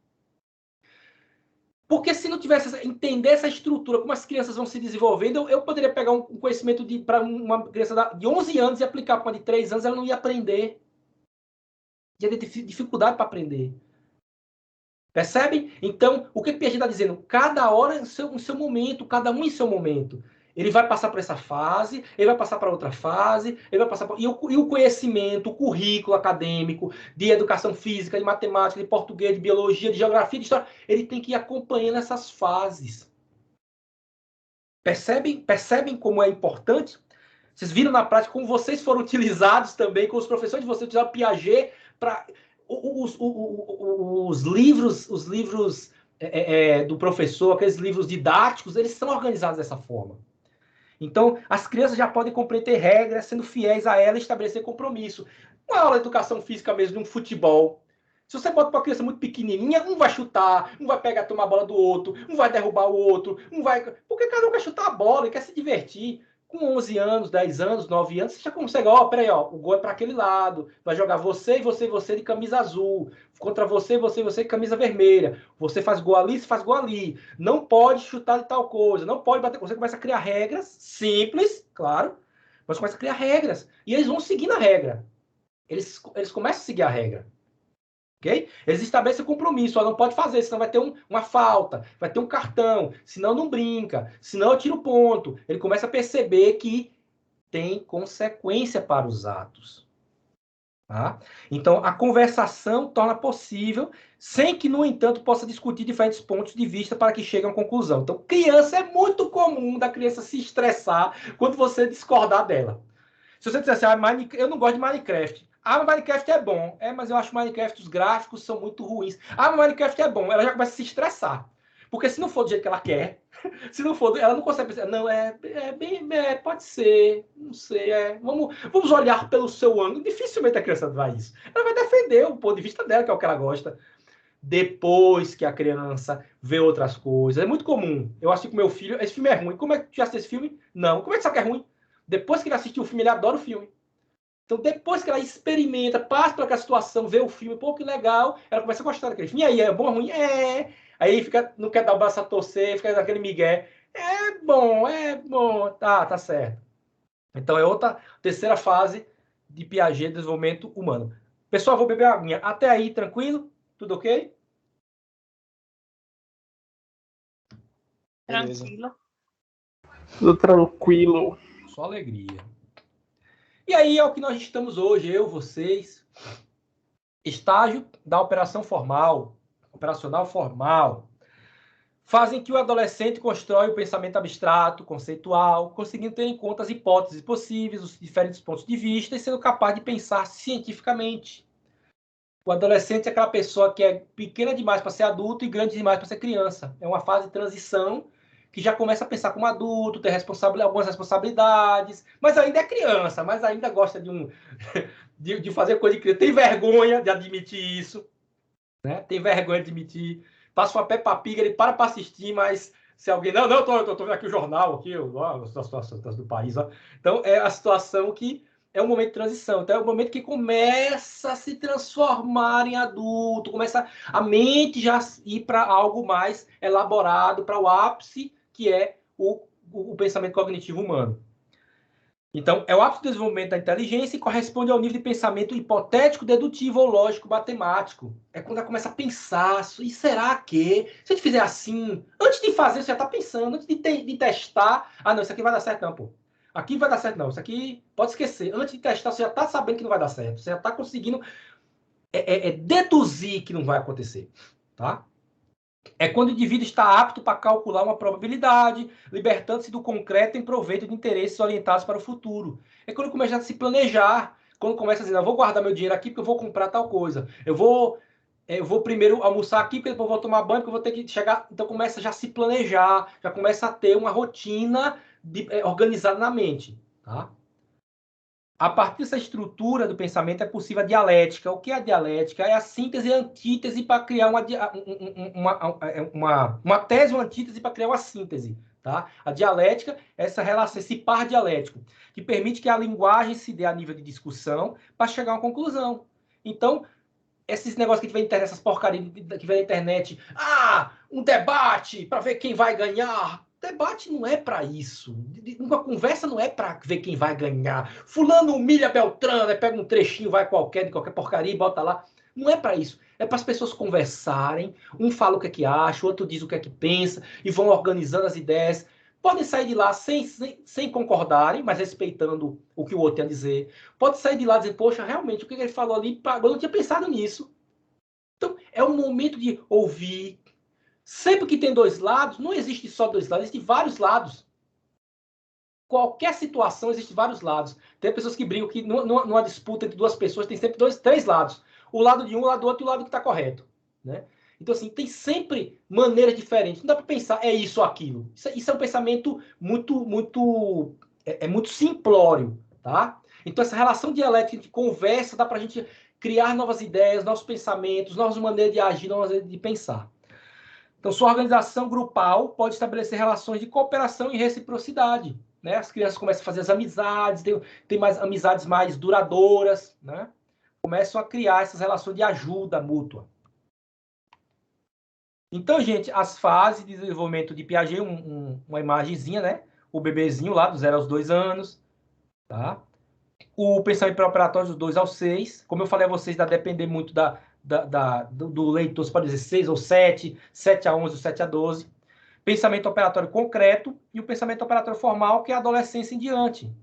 Porque se não tivesse entender essa estrutura, como as crianças vão se desenvolvendo, eu poderia pegar um conhecimento para uma criança de 11 anos e aplicar para uma de 3 anos, ela não ia aprender. Ia ter dificuldade para aprender. Percebem? Então, o que Piaget está dizendo? Cada hora em seu momento, cada um em seu momento. Ele vai passar por essa fase, ele vai passar para outra fase, ele vai passar por... E o conhecimento, o currículo acadêmico de educação física, de matemática, de português, de biologia, de geografia, de história, ele tem que ir acompanhando essas fases. Percebem como é importante? Vocês viram na prática como vocês foram utilizados também, com os professores de vocês utilizaram Piaget para... os livros do professor, aqueles livros didáticos, eles são organizados dessa forma. Então, as crianças já podem compreender regras, sendo fiéis a ela e estabelecer compromisso. Uma aula de educação física mesmo, de um futebol. Se você bota para uma criança muito pequenininha, um vai chutar, um vai pegar, tomar a bola do outro, um vai derrubar o outro, um vai... Porque cada um quer chutar a bola e quer se divertir. Com 11 anos, 10 anos, 9 anos, você já consegue, peraí, o gol é para aquele lado, vai jogar você e você e você de camisa azul, contra você, você e você de camisa vermelha, você faz gol ali, você faz gol ali, não pode chutar de tal coisa, não pode bater, você começa a criar regras simples, claro, mas começa a criar regras, e eles vão seguindo a regra, eles começam a seguir a regra. Okay? Eles estabelecem compromisso, não pode fazer, senão vai ter uma falta, vai ter um cartão, senão não brinca, senão eu tiro ponto. Ele começa a perceber que tem consequência para os atos. Tá? Então, a conversação torna possível, sem que, no entanto, possa discutir diferentes pontos de vista para que chegue a uma conclusão. Então, criança, é muito comum da criança se estressar quando você discordar dela. Se você disser assim, eu não gosto de Minecraft. Mas Minecraft é bom. Mas eu acho Minecraft, os gráficos são muito ruins. Mas Minecraft é bom. Ela já começa a se estressar. Porque se não for do jeito que ela quer, se não for, ela não consegue pensar, não, pode ser, não sei, vamos olhar pelo seu ângulo. Dificilmente a criança vai isso. Ela vai defender o ponto de vista dela, que é o que ela gosta. Depois que a criança vê outras coisas. É muito comum. Eu assisto com meu filho, esse filme é ruim. Como é que tu já assistiu esse filme? Não. Como é que sabe que é ruim? Depois que ele assistiu o filme, ele adora o filme. Então, depois que ela experimenta, passa por aquela situação, vê o filme, pô, que legal, ela começa a gostar daquele filme. E aí, é bom ou ruim? Aí fica, não quer dar o braço a torcer, fica daquele migué. É bom, tá certo. Então, é outra, terceira fase de Piaget, desenvolvimento humano. Pessoal, vou beber a aguinha. Até aí, tranquilo? Tudo ok? Tranquilo. Tudo tranquilo. Só alegria. E aí é o que nós estamos hoje, eu, vocês. Estágio da operacional formal. Fazem que o adolescente constrói o pensamento abstrato, conceitual, conseguindo ter em conta as hipóteses possíveis, os diferentes pontos de vista e sendo capaz de pensar cientificamente. O adolescente é aquela pessoa que é pequena demais para ser adulto e grande demais para ser criança. É uma fase de transição que já começa a pensar como adulto, ter algumas responsabilidades, mas ainda é criança, mas ainda gosta de fazer coisa de criança. Tem vergonha de admitir isso, né? Tem vergonha de admitir. Passa uma Peppa Pig, ele para assistir, mas se alguém... Não, eu tô vendo aqui o jornal, aqui, a situação do país. Ó. Então, é a situação que é um momento de transição. Então, é o momento que começa a se transformar em adulto, começa a mente já ir para algo mais elaborado, para o ápice, que é o pensamento cognitivo humano. Então, é o ápice do desenvolvimento da inteligência e corresponde ao nível de pensamento hipotético, dedutivo ou lógico, matemático. É quando ela começa a pensar, e será que? Se a gente fizer assim, antes de fazer, você já está pensando, antes de testar, não, isso aqui vai dar certo não, pô. Aqui não vai dar certo não, isso aqui pode esquecer. Antes de testar, você já está sabendo que não vai dar certo, você já está conseguindo deduzir que não vai acontecer, tá? É quando o indivíduo está apto para calcular uma probabilidade, libertando-se do concreto em proveito de interesses orientados para o futuro. É quando começa a se planejar, quando começa a dizer, eu vou guardar meu dinheiro aqui porque eu vou comprar tal coisa. Eu vou primeiro almoçar aqui, porque depois eu vou tomar banho, porque eu vou ter que chegar... Então começa já a se planejar, já começa a ter uma rotina organizada na mente, tá? A partir dessa estrutura do pensamento é possível a dialética. O que é a dialética? É a síntese e a antítese para criar uma tese ou antítese para criar uma síntese. Tá? A dialética é essa relação, esse par dialético, que permite que a linguagem se dê a nível de discussão para chegar a uma conclusão. Então, esses negócios que vem na internet, essas porcarias que vem na internet, um debate para ver quem vai ganhar. Debate não é para isso. Uma conversa não é para ver quem vai ganhar. Fulano humilha Beltrano, pega um trechinho, vai de qualquer porcaria e bota lá. Não é para isso. É para as pessoas conversarem. Um fala o que é que acha, o outro diz o que é que pensa e vão organizando as ideias. Podem sair de lá sem concordarem, mas respeitando o que o outro tem a dizer. Pode sair de lá dizendo, poxa, realmente, o que ele falou ali, eu não tinha pensado nisso. Então, é um momento de ouvir. Sempre que tem dois lados, não existe só dois lados, existem vários lados. Qualquer situação existe vários lados. Tem pessoas que brigam que numa disputa entre duas pessoas tem sempre três lados. o lado de um, o lado do outro e o lado que está correto, né? Então, assim, tem sempre maneiras diferentes. Não dá para pensar, é isso ou aquilo. Isso é um pensamento muito simplório, tá? Então, essa relação dialética de conversa dá para a gente criar novas ideias, novos pensamentos, novas maneiras de agir, novas maneiras de pensar. Então, sua organização grupal pode estabelecer relações de cooperação e reciprocidade, né? As crianças começam a fazer as amizades, tem mais amizades mais duradouras, né? Começam a criar essas relações de ajuda mútua. Então, gente, as fases de desenvolvimento de Piaget, uma imagenzinha, né? O bebezinho lá, do 0 aos 2 anos, tá? O pensamento pré-operatório dos 2 aos 6. Como eu falei a vocês, vai depender muito do leitor, você pode dizer 6 ou 7, 7 a 11 ou 7 a 12. Pensamento operatório concreto e o pensamento operatório formal, que é a adolescência em diante.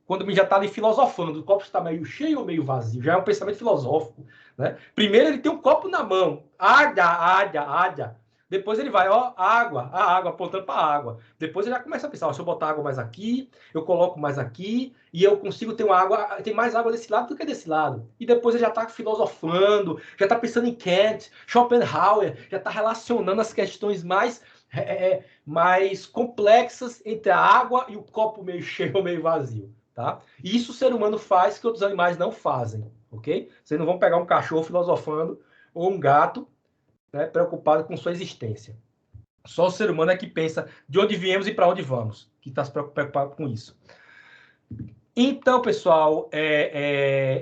Quando já está ali filosofando, o copo está meio cheio ou meio vazio, já é um pensamento filosófico, né? Primeiro ele tem um copo na mão, ádia. Depois ele vai, ó, água, apontando para a água. Depois ele já começa a pensar, ó, se eu botar água mais aqui, eu coloco mais aqui, e eu consigo ter uma água, tem mais água desse lado do que desse lado. E depois ele já está filosofando, já está pensando em Kant, Schopenhauer, já está relacionando as questões mais complexas entre a água e o copo meio cheio ou meio vazio. Tá? E isso o ser humano faz que outros animais não fazem, ok? Vocês não vão pegar um cachorro filosofando ou um gato, né, preocupado com sua existência. Só o ser humano é que pensa de onde viemos e para onde vamos, que está se preocupado com isso. Então, pessoal,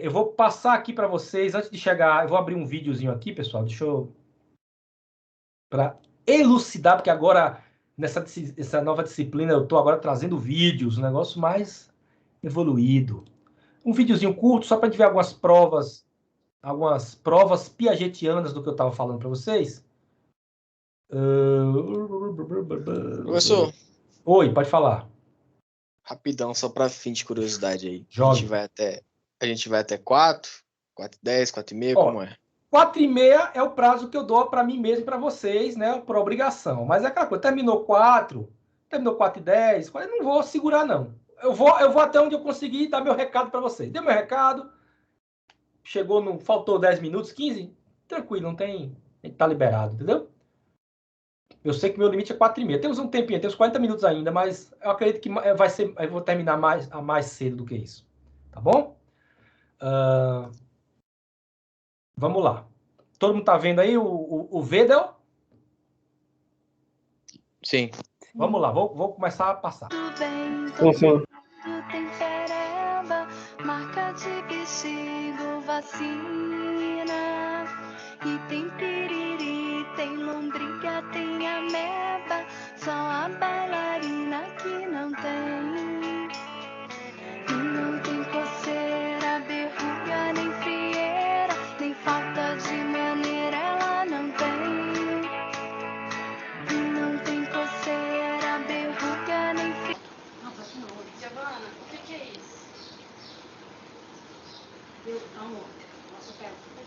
eu vou passar aqui para vocês, antes de chegar, eu vou abrir um videozinho aqui, pessoal, deixa eu... para elucidar, porque agora, nessa nova disciplina, eu estou agora trazendo vídeos, um negócio mais evoluído. Um videozinho curto, só para a gente ver algumas provas piagetianas do que eu estava falando para vocês. Professor. Oi, pode falar. Rapidão, só para fim de curiosidade aí. Jogue. A gente vai até 4, 4h10, 4h30, como é? 4h30 é o prazo que eu dou para mim mesmo e para vocês, né? Por obrigação. Mas é aquela coisa, terminou 4h10, eu não vou segurar, não. Eu vou até onde eu conseguir dar meu recado para vocês. Deu meu recado, faltou 10 minutos, 15, tranquilo, não tem, tá liberado, entendeu? Eu sei que meu limite é 4h30. Temos um tempinho, temos 40 minutos ainda, mas eu acredito que eu vou terminar mais cedo do que isso. Tá bom? Vamos lá. Todo mundo tá vendo aí o Vedel? Sim. Vamos lá, vou começar a passar. Sim. Tem pereba, marca de bexigo, vacina. E tem piriri, tem lombriga, tem ameba. Só a bailarina que não tem. E não tem coceira, berruga, nem frieira, nem falta de maneira ela não tem. E não tem coceira, berruga, nem frieira. Giovana, o que é isso? Amor, nossa, o que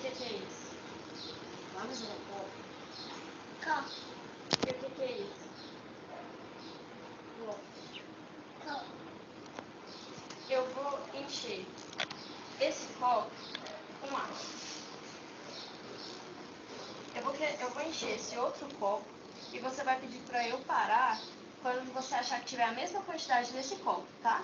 é isso? Vamos ver um pouco. Cá. O que é isso? Cá. Eu vou encher esse copo com água. Eu vou encher esse outro copo e você vai pedir para eu parar quando você achar que tiver a mesma quantidade nesse copo, tá?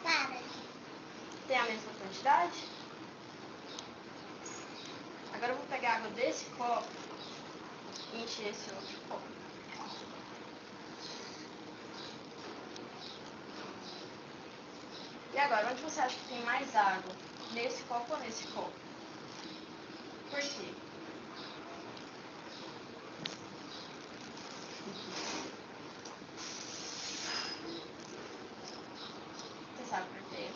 Para. Tem a mesma quantidade? Agora eu vou pegar a água desse copo e encher esse outro copo. E agora, onde você acha que tem mais água? Nesse copo ou nesse copo? Por quê? Você sabe por quê?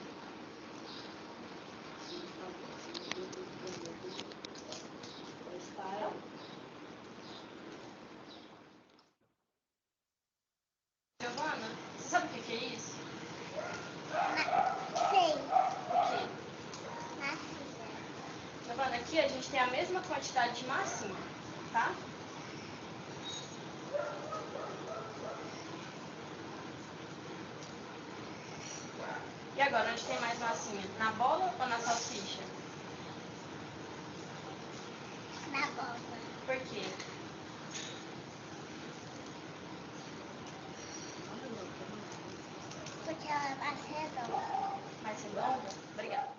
Giovana, você sabe o que é isso? Sei. O quê? Massinha. Giovana, aqui a gente tem a mesma quantidade de massinha, tá? E agora, onde tem mais massinha? Na bola ou na salsicha? Na bola. Por quê? Porque ela é mais redonda. Mais redonda? Obrigada.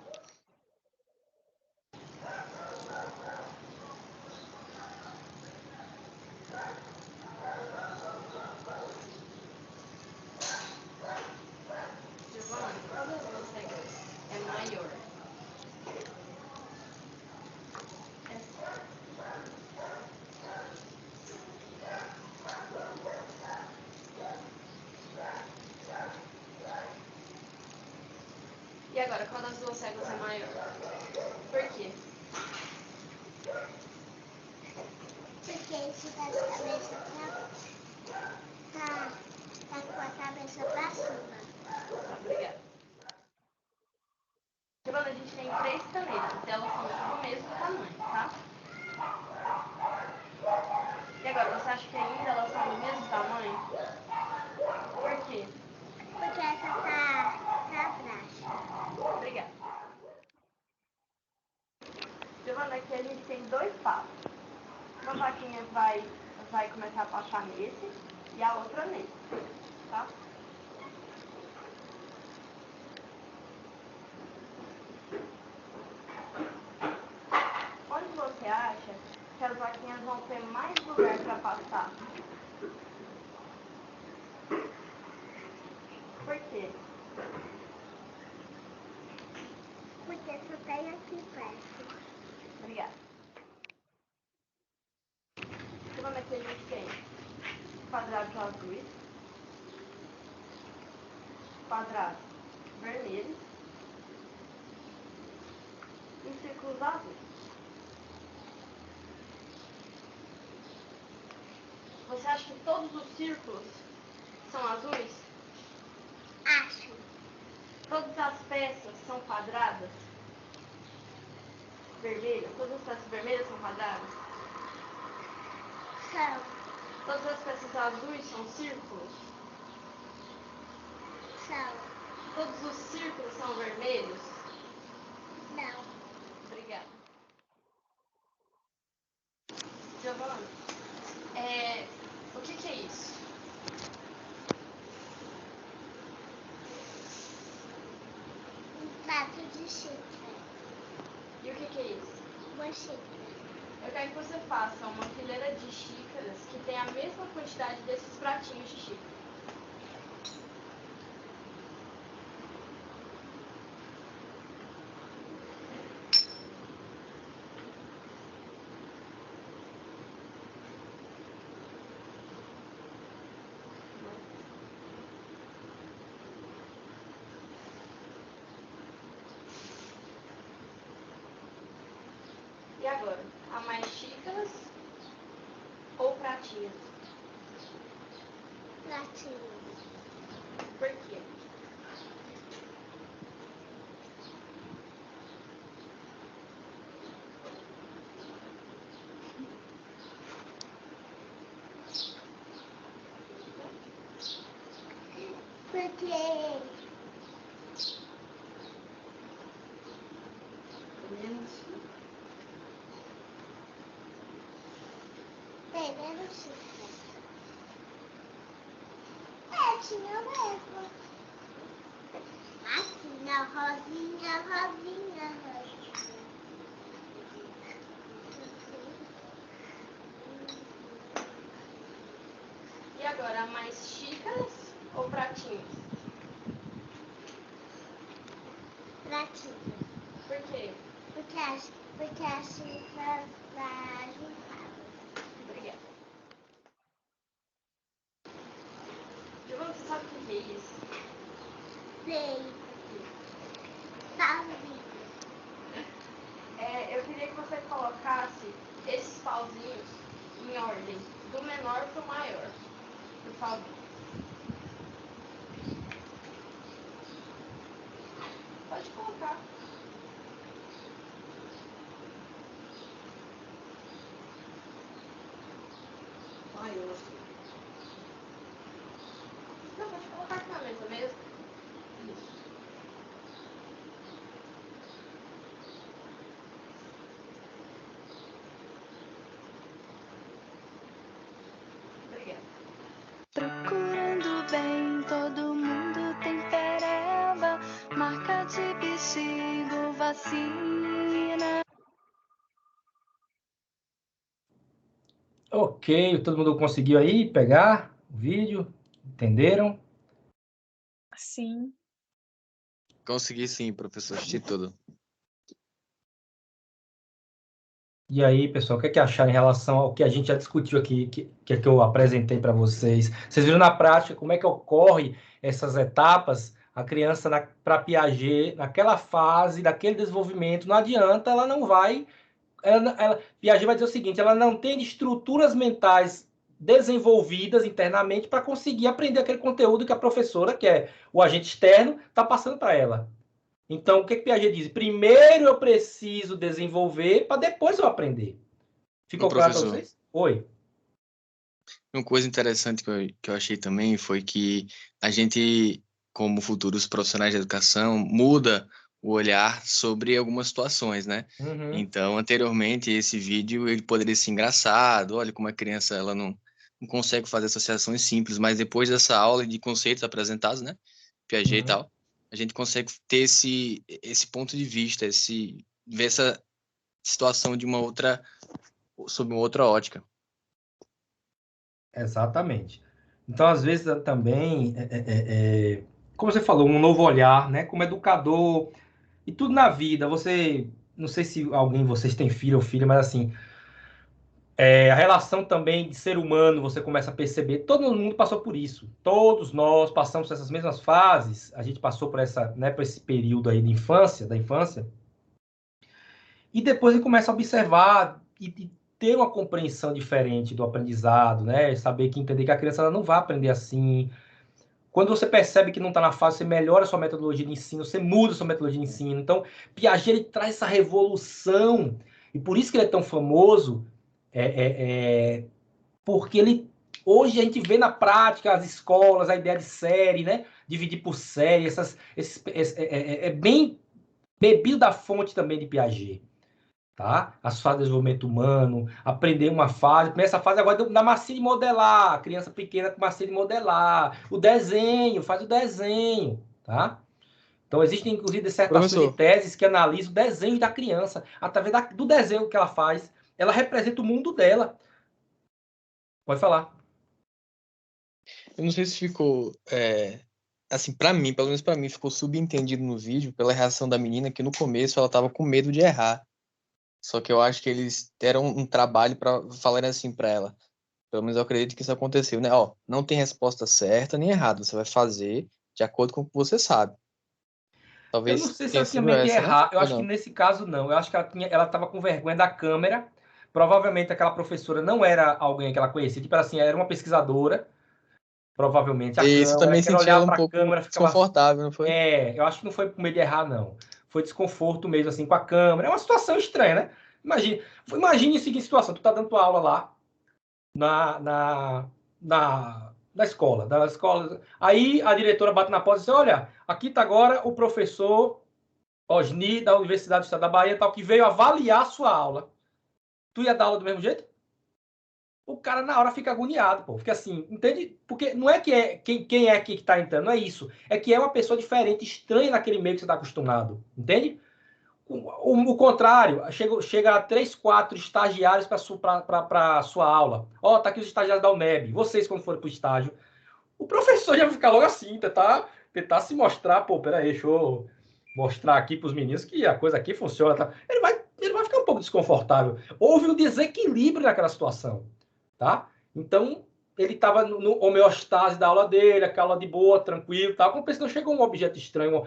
Giovana, qual das duas regras é maior? E agora, qual das duas regras é maior? Por quê? Porque esse tá de cabeça tá com a cabeça pra cima. Tá, obrigada. Giovana, a gente tem 3 canetas, elas são do mesmo tamanho, tá? E agora, você acha que ainda elas são do mesmo tamanho? Por quê? Porque essa tá abaixo. Obrigada. Giovana, aqui a gente tem 2 passos. Uma vaquinha vai começar a passar nesse e a outra nesse, tá? Onde você acha que as vaquinhas vão ter mais lugar para passar? Por quê? Porque só tem aqui perto. Obrigada. Giovana, aqui a gente tem quadrados azuis, quadrados vermelhos e círculos azuis. Você acha que todos os círculos são azuis? Acho. Todas as peças são quadradas? Vermelhas? Todas as peças vermelhas são quadradas? São. Todas as peças azuis são círculos? São. Todos os círculos são vermelhos? Não. Obrigada. Giovana, o que é isso? Um prato de xícara. E o que é isso? Uma xícara. Eu quero que você faça uma fileira de xícaras que tenha a mesma quantidade desses pratinhos de xícara. E agora, há mais xícaras ou pratinhos? Pratinhos. Por quê? Porque tem menos xícara. Tinha mesmo. Assim, a rosinha, rosinha, rosinha. E agora, há mais xícaras ou pratinhos? Pratinhos. Por quê? Porque a xícara vai juntar. Obrigada. Giovana, você sabe o que é isso? Sei. Pauzinho. Eu queria que você colocasse esses pauzinhos em ordem, do menor para o maior, por favor. Pode colocar. Maior. Não, pode colocar aqui na mesa mesmo. Isso. vacina. Ok, todo mundo conseguiu aí pegar o vídeo? Entenderam? Sim. Consegui sim, professor, assisti tudo. E aí, pessoal, o que é que acharam em relação ao que a gente já discutiu aqui, que eu apresentei para vocês? Vocês viram na prática como é que ocorre essas etapas? A criança, para Piaget, naquela fase, daquele desenvolvimento, não adianta, ela não vai... Piaget vai dizer o seguinte, ela não tem estruturas mentais desenvolvidas internamente para conseguir aprender aquele conteúdo que a professora, que é o agente externo, está passando para ela. Então, o que Piaget diz? Primeiro eu preciso desenvolver para depois eu aprender. Ficou claro para vocês? Oi. Uma coisa interessante que eu achei também foi que a gente, como futuros profissionais de educação, muda o olhar sobre algumas situações, né? Uhum. Então, anteriormente, esse vídeo ele poderia ser engraçado, olha como a criança ela não consegue fazer associações simples, mas depois dessa aula de conceitos apresentados, né? Piaget e tal, a gente consegue ter esse ponto de vista, ver essa situação sob uma outra ótica. Exatamente. Então, às vezes, também, como você falou, um novo olhar, né? Como educador, e tudo na vida, não sei se alguém de vocês tem filho ou filha, mas assim, a relação também de ser humano, você começa a perceber, todo mundo passou por isso, todos nós passamos por essas mesmas fases, a gente passou por por esse período aí da infância, e depois a gente começa a observar e ter uma compreensão diferente do aprendizado, né? Entender que a criança ela não vai aprender assim. Quando você percebe que não está na fase, você melhora a sua metodologia de ensino, você muda a sua metodologia de ensino. Então, Piaget ele traz essa revolução, e por isso que ele é tão famoso, porque hoje a gente vê na prática as escolas, a ideia de série, né? Dividir por série, é bem bebido da fonte também de Piaget. Tá? As fases de desenvolvimento humano, aprender uma fase. Primeira fase agora da massinha de modelar, a criança pequena com massinha de modelar, o desenho, faz o desenho, tá? Então, existem, inclusive, dissertações de teses que analisam o desenho da criança. Através do desenho que ela faz, ela representa o mundo dela. Pode falar. Eu não sei se ficou... assim, para mim, pelo menos para mim, ficou subentendido no vídeo pela reação da menina que no começo ela estava com medo de errar. Só que eu acho que eles deram um trabalho para falarem assim para ela. Pelo menos eu acredito que isso aconteceu, né? Ó, não tem resposta certa nem errada. Você vai fazer de acordo com o que você sabe. Talvez eu não sei se tenha ela tinha sido medo de essa, errar. né? Eu acho que nesse caso não. Eu acho que ela estava com vergonha da câmera. Provavelmente aquela professora não era alguém que ela conhecia. Tipo assim, era uma pesquisadora. Provavelmente a Isso, eu também câmera. Ela senti ela olhava um para a pouco câmera, ficava... desconfortável, não foi? eu acho que não foi por medo de errar, não. Foi desconforto mesmo, assim, com a câmera. É uma situação estranha, né? Imagine a seguinte situação. Tu tá dando tua aula lá da escola. Aí a diretora bate na porta e diz, olha, aqui tá agora o professor Osni, da Universidade do Estado da Bahia, tal, que veio avaliar a sua aula. Tu ia dar aula do mesmo jeito? O cara na hora fica agoniado, pô. Fica assim, entende? Porque não é que quem é que tá entrando, não é isso. É que é uma pessoa diferente, estranha naquele meio que você está acostumado. Entende? O contrário, chega 3, 4 estagiários para a sua aula. Ó, tá aqui os estagiários da UNEB. Vocês, quando forem para o estágio, o professor já vai ficar logo assim, tentar se mostrar, pô, peraí, deixa eu mostrar aqui para os meninos que a coisa aqui funciona. Tá? Ele vai ficar um pouco desconfortável. Houve um desequilíbrio naquela situação. Tá? Então, ele estava no homeostase da aula dele, aquela aula de boa, tranquilo, tal. Como não chegou um objeto estranho,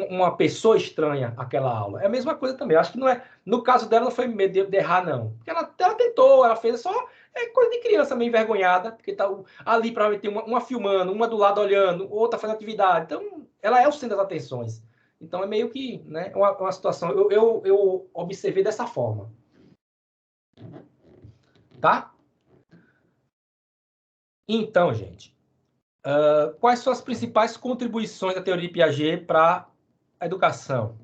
uma pessoa estranha àquela aula. É a mesma coisa também. Acho que não é. No caso dela, não foi medo de errar, não. Porque ela tentou, ela fez só. É coisa de criança meio envergonhada, porque tá ali para ter uma filmando, uma do lado olhando, outra fazendo atividade. Então, ela é o centro das atenções. Então, é meio que, né, uma situação. Eu observei dessa forma. Tá? Então, gente, quais são as principais contribuições da teoria de Piaget para a educação?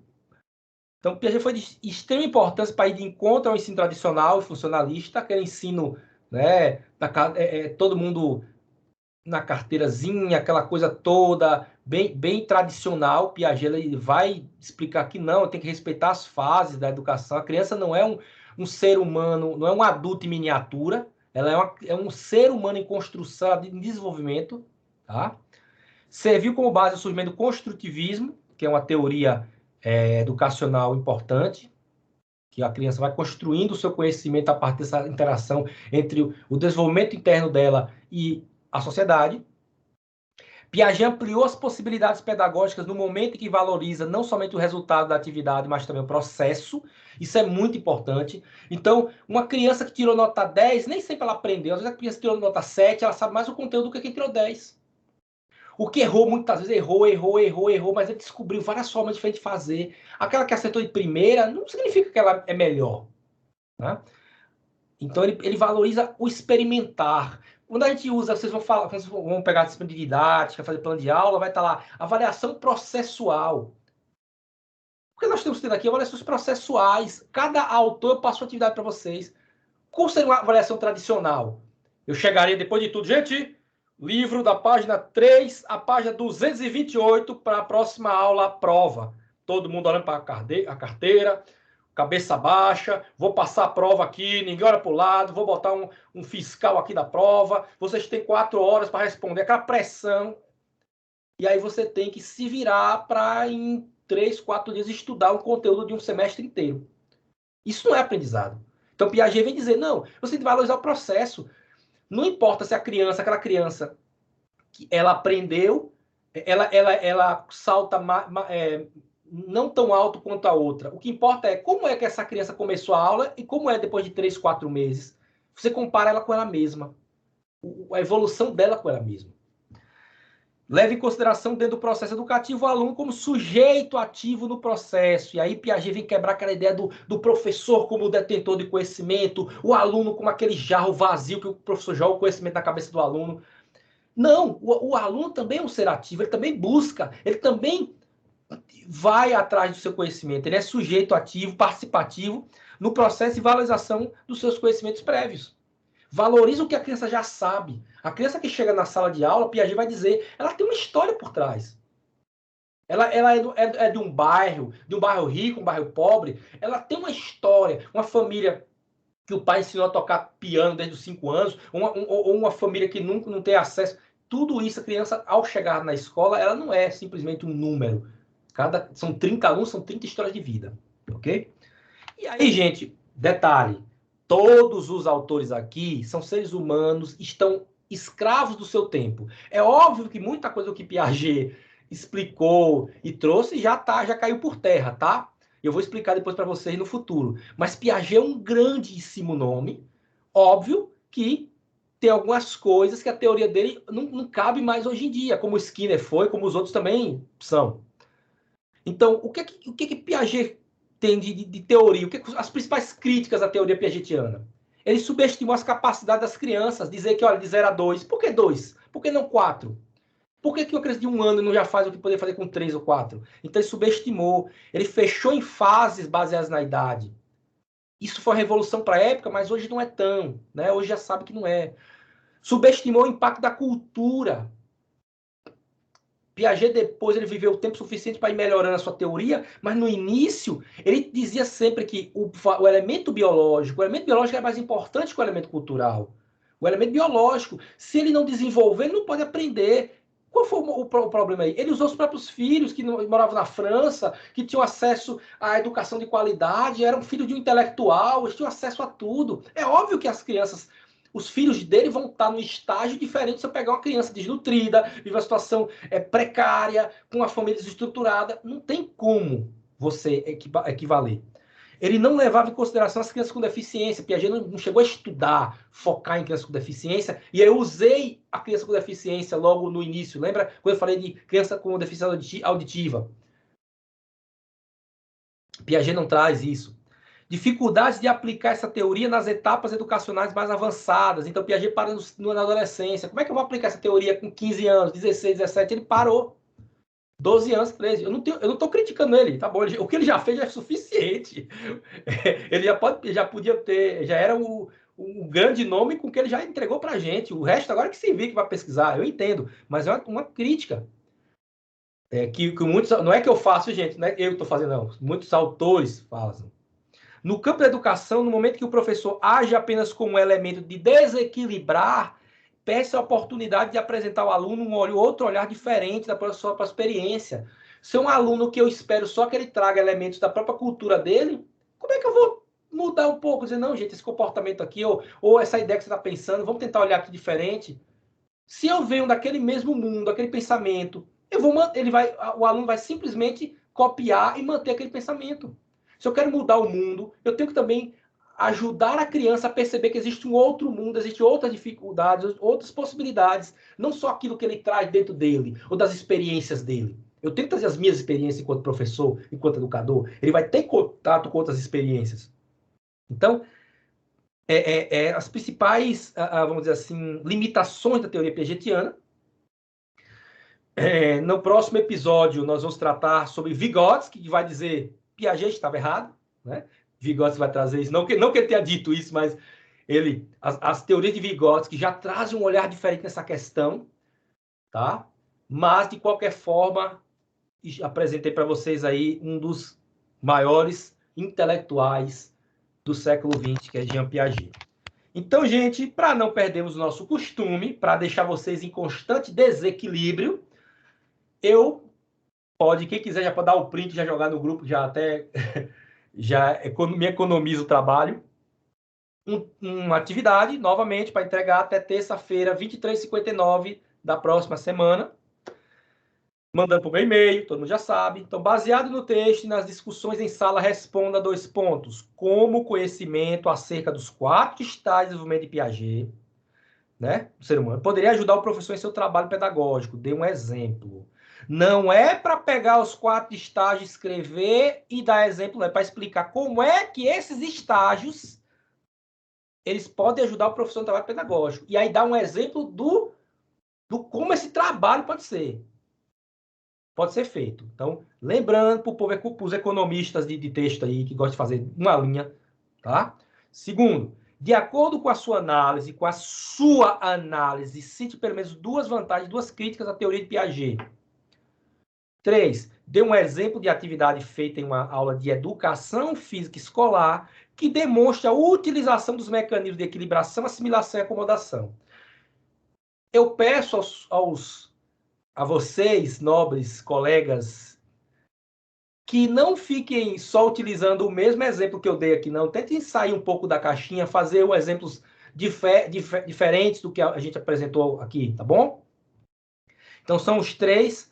Então, Piaget foi de extrema importância para ir de encontro ao ensino tradicional e funcionalista, aquele ensino, né, todo mundo na carteirazinha, aquela coisa toda, bem tradicional. Piaget ele vai explicar que não, tem que respeitar as fases da educação. A criança não é um ser humano, não é um adulto em miniatura, ela é um ser humano em construção, em desenvolvimento. Tá? Serviu como base o surgimento do construtivismo, que é uma teoria educacional importante, que a criança vai construindo o seu conhecimento a partir dessa interação entre o desenvolvimento interno dela e a sociedade. Piaget ampliou as possibilidades pedagógicas no momento em que valoriza não somente o resultado da atividade, mas também o processo. Isso é muito importante. Então, uma criança que tirou nota 10, nem sempre ela aprendeu. Às vezes a criança que tirou nota 7, ela sabe mais o conteúdo do que quem tirou 10. O que errou, muitas vezes errou, mas ele descobriu várias formas diferentes de fazer. Aquela que acertou de primeira não significa que ela é melhor. Né? Então, ele valoriza o experimentar. Quando a gente usa, vocês vão falar, vocês vão pegar a disciplina de didática, fazer plano de aula, vai estar lá, avaliação processual. Porque nós temos tendo aqui avaliações processuais. Cada autor passou atividade para vocês. Qual seria uma avaliação tradicional? Eu chegaria depois de tudo, gente... Livro da página 3 à página 228 para a próxima aula, a prova. Todo mundo olhando para a carteira, cabeça baixa, vou passar a prova aqui, ninguém olha para o lado, vou botar um fiscal aqui da prova, vocês têm 4 horas para responder, aquela pressão. E aí você tem que se virar para, em 3, 4 dias, estudar o conteúdo de um semestre inteiro. Isso não é aprendizado. Então, Piaget vem dizer, não, você tem que valorizar o processo. Não importa se aquela criança, que ela aprendeu, ela salta não tão alto quanto a outra. O que importa é como é que essa criança começou a aula e como é depois de 3, 4 meses. Você compara ela com ela mesma. A evolução dela com ela mesma. Leve em consideração, dentro do processo educativo, o aluno como sujeito ativo no processo. E aí Piaget vem quebrar aquela ideia do professor como detentor de conhecimento, o aluno como aquele jarro vazio que o professor joga o conhecimento na cabeça do aluno. Não, o aluno também é um ser ativo, ele também busca, ele também vai atrás do seu conhecimento. Ele é sujeito ativo, participativo no processo de valorização dos seus conhecimentos prévios. Valoriza o que a criança já sabe. A criança que chega na sala de aula, Piaget vai dizer, ela tem uma história por trás. Ela é de um bairro rico, um bairro pobre. Ela tem uma história, uma família que o pai ensinou a tocar piano desde os 5 anos, ou uma família que nunca não tem acesso. Tudo isso, a criança, ao chegar na escola, ela não é simplesmente um número. São 30 alunos, são 30 histórias de vida. Ok? E aí, gente, detalhe. Todos os autores aqui são seres humanos, estão escravos do seu tempo. É óbvio que muita coisa que Piaget explicou e trouxe já caiu por terra, tá? Eu vou explicar depois para vocês no futuro. Mas Piaget é um grandíssimo nome. Óbvio que tem algumas coisas que a teoria dele não cabe mais hoje em dia, como Skinner foi, como os outros também são. Então, o que Piaget tem de teoria? As principais críticas à teoria piagetiana? Ele subestimou as capacidades das crianças, dizer que, olha, de 0 a 2. Por que 2? Por que não 4? Por que uma criança de 1 ano não já faz o que poderia fazer com 3 ou 4? Então, ele subestimou. Ele fechou em fases baseadas na idade. Isso foi uma revolução para a época, mas hoje não é tão. Né? Hoje já sabe que não é. Subestimou o impacto da cultura. Piaget, depois, ele viveu o tempo suficiente para ir melhorando a sua teoria, mas no início, ele dizia sempre que o elemento biológico é mais importante que o elemento cultural. O elemento biológico, se ele não desenvolver, ele não pode aprender. Qual foi o problema aí? Ele usou os próprios filhos que moravam na França, que tinham acesso à educação de qualidade, eram filhos de um intelectual, eles tinham acesso a tudo. É óbvio que as crianças... Os filhos dele vão estar num estágio diferente se eu pegar uma criança desnutrida, vive uma situação precária, com uma família desestruturada. Não tem como você equivaler. Ele não levava em consideração as crianças com deficiência. Piaget não chegou a estudar, focar em crianças com deficiência. E eu usei a criança com deficiência logo no início. Lembra quando eu falei de criança com deficiência auditiva? Piaget não traz isso. Dificuldades de aplicar essa teoria nas etapas educacionais mais avançadas. Então, Piaget para na adolescência. Como é que eu vou aplicar essa teoria com 15 anos, 16, 17? Ele parou. 12 anos, 13. Eu não estou criticando ele, tá bom? O que ele já fez já é suficiente. Ele já podia ter, já era um grande nome com que ele já entregou para a gente. O resto agora que se vê que vai pesquisar. Eu entendo, mas é uma crítica. que muitos, não é que eu faço, gente, não é eu que estou fazendo, não. Muitos autores fazem. No campo da educação, no momento que o professor age apenas como um elemento de desequilibrar, peça a oportunidade de apresentar ao aluno outro olhar diferente da sua experiência. Se é um aluno que eu espero só que ele traga elementos da própria cultura dele, como é que eu vou mudar um pouco? Dizer, não, gente, esse comportamento aqui, ou essa ideia que você está pensando, vamos tentar olhar aqui diferente. Se eu venho daquele mesmo mundo, aquele pensamento, o aluno vai simplesmente copiar e manter aquele pensamento. Se eu quero mudar o mundo, eu tenho que também ajudar a criança a perceber que existe um outro mundo, existem outras dificuldades, outras possibilidades, não só aquilo que ele traz dentro dele, ou das experiências dele. Eu tenho que trazer as minhas experiências enquanto professor, enquanto educador. Ele vai ter contato com outras experiências. Então, as principais, vamos dizer assim, limitações da teoria piagetiana. No próximo episódio, nós vamos tratar sobre Vygotsky, que vai dizer Piaget estava errado, né? Vygotsky vai trazer isso, não que ele tenha dito isso, mas as teorias de Vygotsky já trazem um olhar diferente nessa questão, tá? Mas, de qualquer forma, apresentei para vocês aí um dos maiores intelectuais do século XX, que é Jean Piaget. Então, gente, para não perdermos o nosso costume, para deixar vocês em constante desequilíbrio, quem quiser já pode dar o print, já jogar no grupo, já até me economiza o trabalho. Uma atividade, novamente, para entregar até terça-feira, 23h59 da próxima semana. Mandando para o meu e-mail, todo mundo já sabe. Então, baseado no texto e nas discussões em sala, responda 2 pontos. Como o conhecimento acerca dos 4 estágios de desenvolvimento de Piaget, né, do ser humano, poderia ajudar o professor em seu trabalho pedagógico. Dê um exemplo. Não é para pegar os 4 estágios, escrever e dar exemplo, é para explicar como é que esses estágios eles podem ajudar o professor no trabalho pedagógico. E aí dar um exemplo do como esse trabalho pode ser feito. Então, lembrando para os economistas de texto aí, que gostam de fazer uma linha, tá? Segundo, de acordo com a sua análise, cite pelo menos 2 vantagens, 2 críticas à teoria de Piaget. 3, dê um exemplo de atividade feita em uma aula de educação física escolar que demonstre a utilização dos mecanismos de equilibração, assimilação e acomodação. Eu peço a vocês, nobres colegas, que não fiquem só utilizando o mesmo exemplo que eu dei aqui, não. Tentem sair um pouco da caixinha, fazer exemplos diferentes do que a gente apresentou aqui, tá bom? Então, são as 3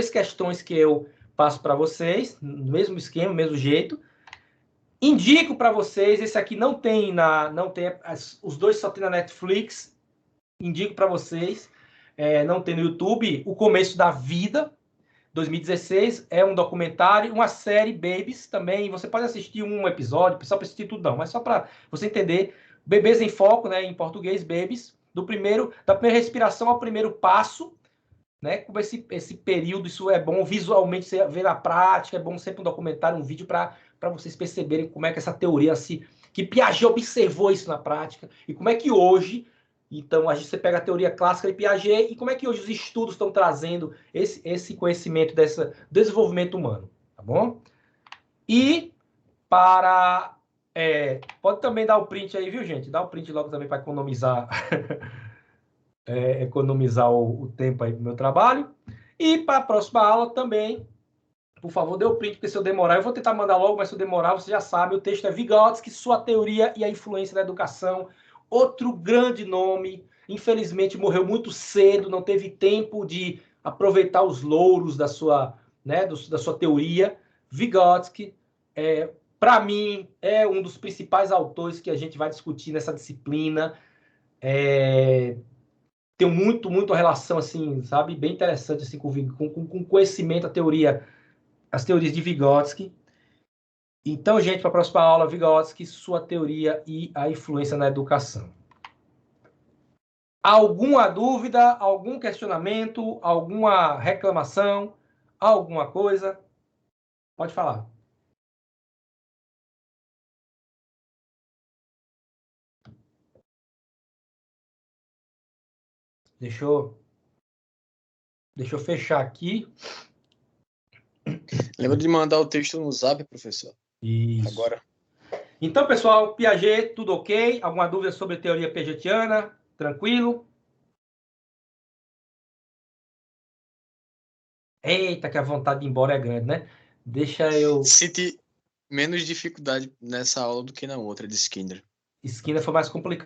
questões que eu passo para vocês, no mesmo esquema, no mesmo jeito. Indico para vocês, esse aqui não tem os 2 só tem na Netflix. Indico para vocês, não tem no YouTube, O Começo da Vida, 2016, é um documentário, uma série Babies também, você pode assistir um episódio, só para assistir tudo não, mas só para você entender, Bebês em Foco, né, em português, Babies, da primeira respiração ao primeiro passo, né, como esse período, isso é bom visualmente você ver na prática, é bom sempre um documentário, um vídeo para vocês perceberem como é que essa teoria, que Piaget observou isso na prática, e como é que hoje, então, você pega a teoria clássica de Piaget e como é que hoje os estudos estão trazendo esse conhecimento desse desenvolvimento humano, tá bom? E pode também dar o print aí, viu, gente? Dá o print logo também para economizar o tempo aí do meu trabalho. E para a próxima aula também, por favor, dê o print, porque se eu demorar, eu vou tentar mandar logo, mas se eu demorar, você já sabe, o texto é Vygotsky, Sua Teoria e a Influência da Educação. Outro grande nome, infelizmente morreu muito cedo, não teve tempo de aproveitar os louros da sua teoria. Vygotsky, para mim, é um dos principais autores que a gente vai discutir nessa disciplina. Tem muito relação, assim, sabe, bem interessante assim, com conhecimento, as teorias de Vygotsky. Então, gente, para a próxima aula, Vygotsky, Sua Teoria e a Influência na Educação. Alguma dúvida, algum questionamento, alguma reclamação, alguma coisa? Pode falar. Deixa eu fechar aqui. Lembra de mandar o texto no zap, professor? Isso. Agora. Então, pessoal, Piaget, tudo ok? Alguma dúvida sobre a teoria piagetiana? Tranquilo? Eita, que a vontade de ir embora é grande, né? Deixa eu... Senti menos dificuldade nessa aula do que na outra de Skinner. Skinner foi mais complicado.